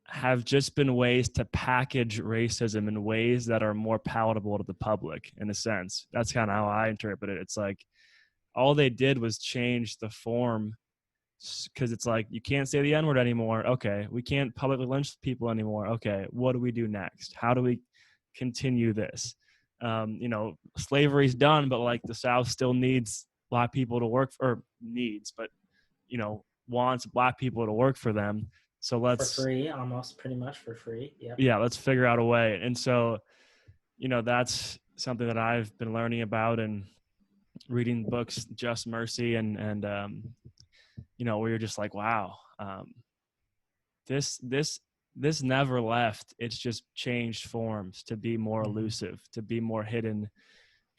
have just been ways to package racism in ways that are more palatable to the public, in a sense. That's kind of how I interpret it. It's like all they did was change the form, because it's like, you can't say the N-word anymore. Okay. We can't publicly lynch people anymore. Okay. What do we do next? How do we continue this? Slavery's done, but like the South still needs Black people to work wants Black people to work for them. So let's for free, almost pretty much for free. Yeah. Let's figure out a way. And so, that's something that I've been learning about and reading books, Just Mercy and where you're just like, wow, this never left. It's just changed forms to be more elusive, to be more hidden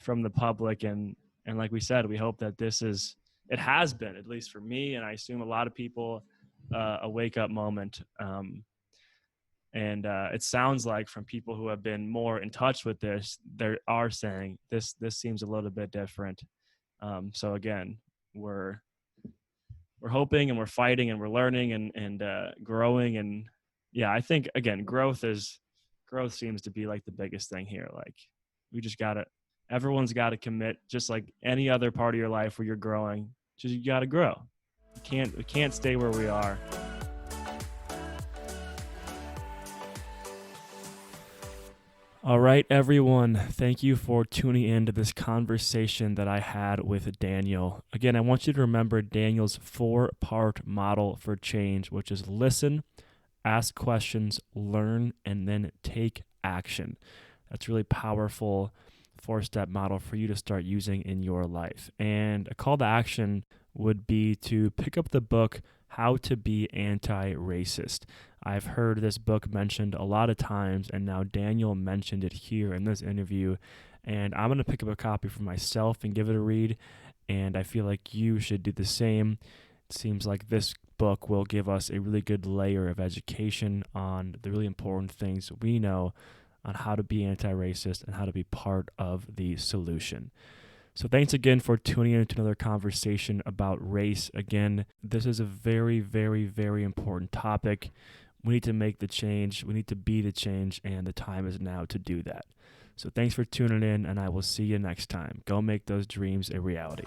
from the public. And like we said, we hope that it has been, at least for me, and I assume a lot of people, a wake-up moment. And it sounds like from people who have been more in touch with this, they are saying this seems a little bit different. So again, we're hoping, and we're fighting, and we're learning and growing. And I think, again, growth seems to be like the biggest thing here. Like, we just everyone's got to commit, just like any other part of your life where you're growing. Just, you got to grow. We can't stay where we are. All right, everyone. Thank you for tuning in to this conversation that I had with Daniel. Again, I want you to remember Daniel's 4-part model for change, which is listen, ask questions, learn, and then take action. That's really powerful 4-step model for you to start using in your life. And a call to action would be to pick up the book, How to Be Anti-Racist. I've heard this book mentioned a lot of times, and now Daniel mentioned it here in this interview, and I'm going to pick up a copy for myself and give it a read, and I feel like you should do the same. It seems like this book will give us a really good layer of education on the really important things we know on how to be anti-racist and how to be part of the solution. So thanks again for tuning in to another conversation about race. Again, this is a very, very, very important topic. We need to make the change. We need to be the change, and the time is now to do that. So thanks for tuning in, and I will see you next time. Go make those dreams a reality.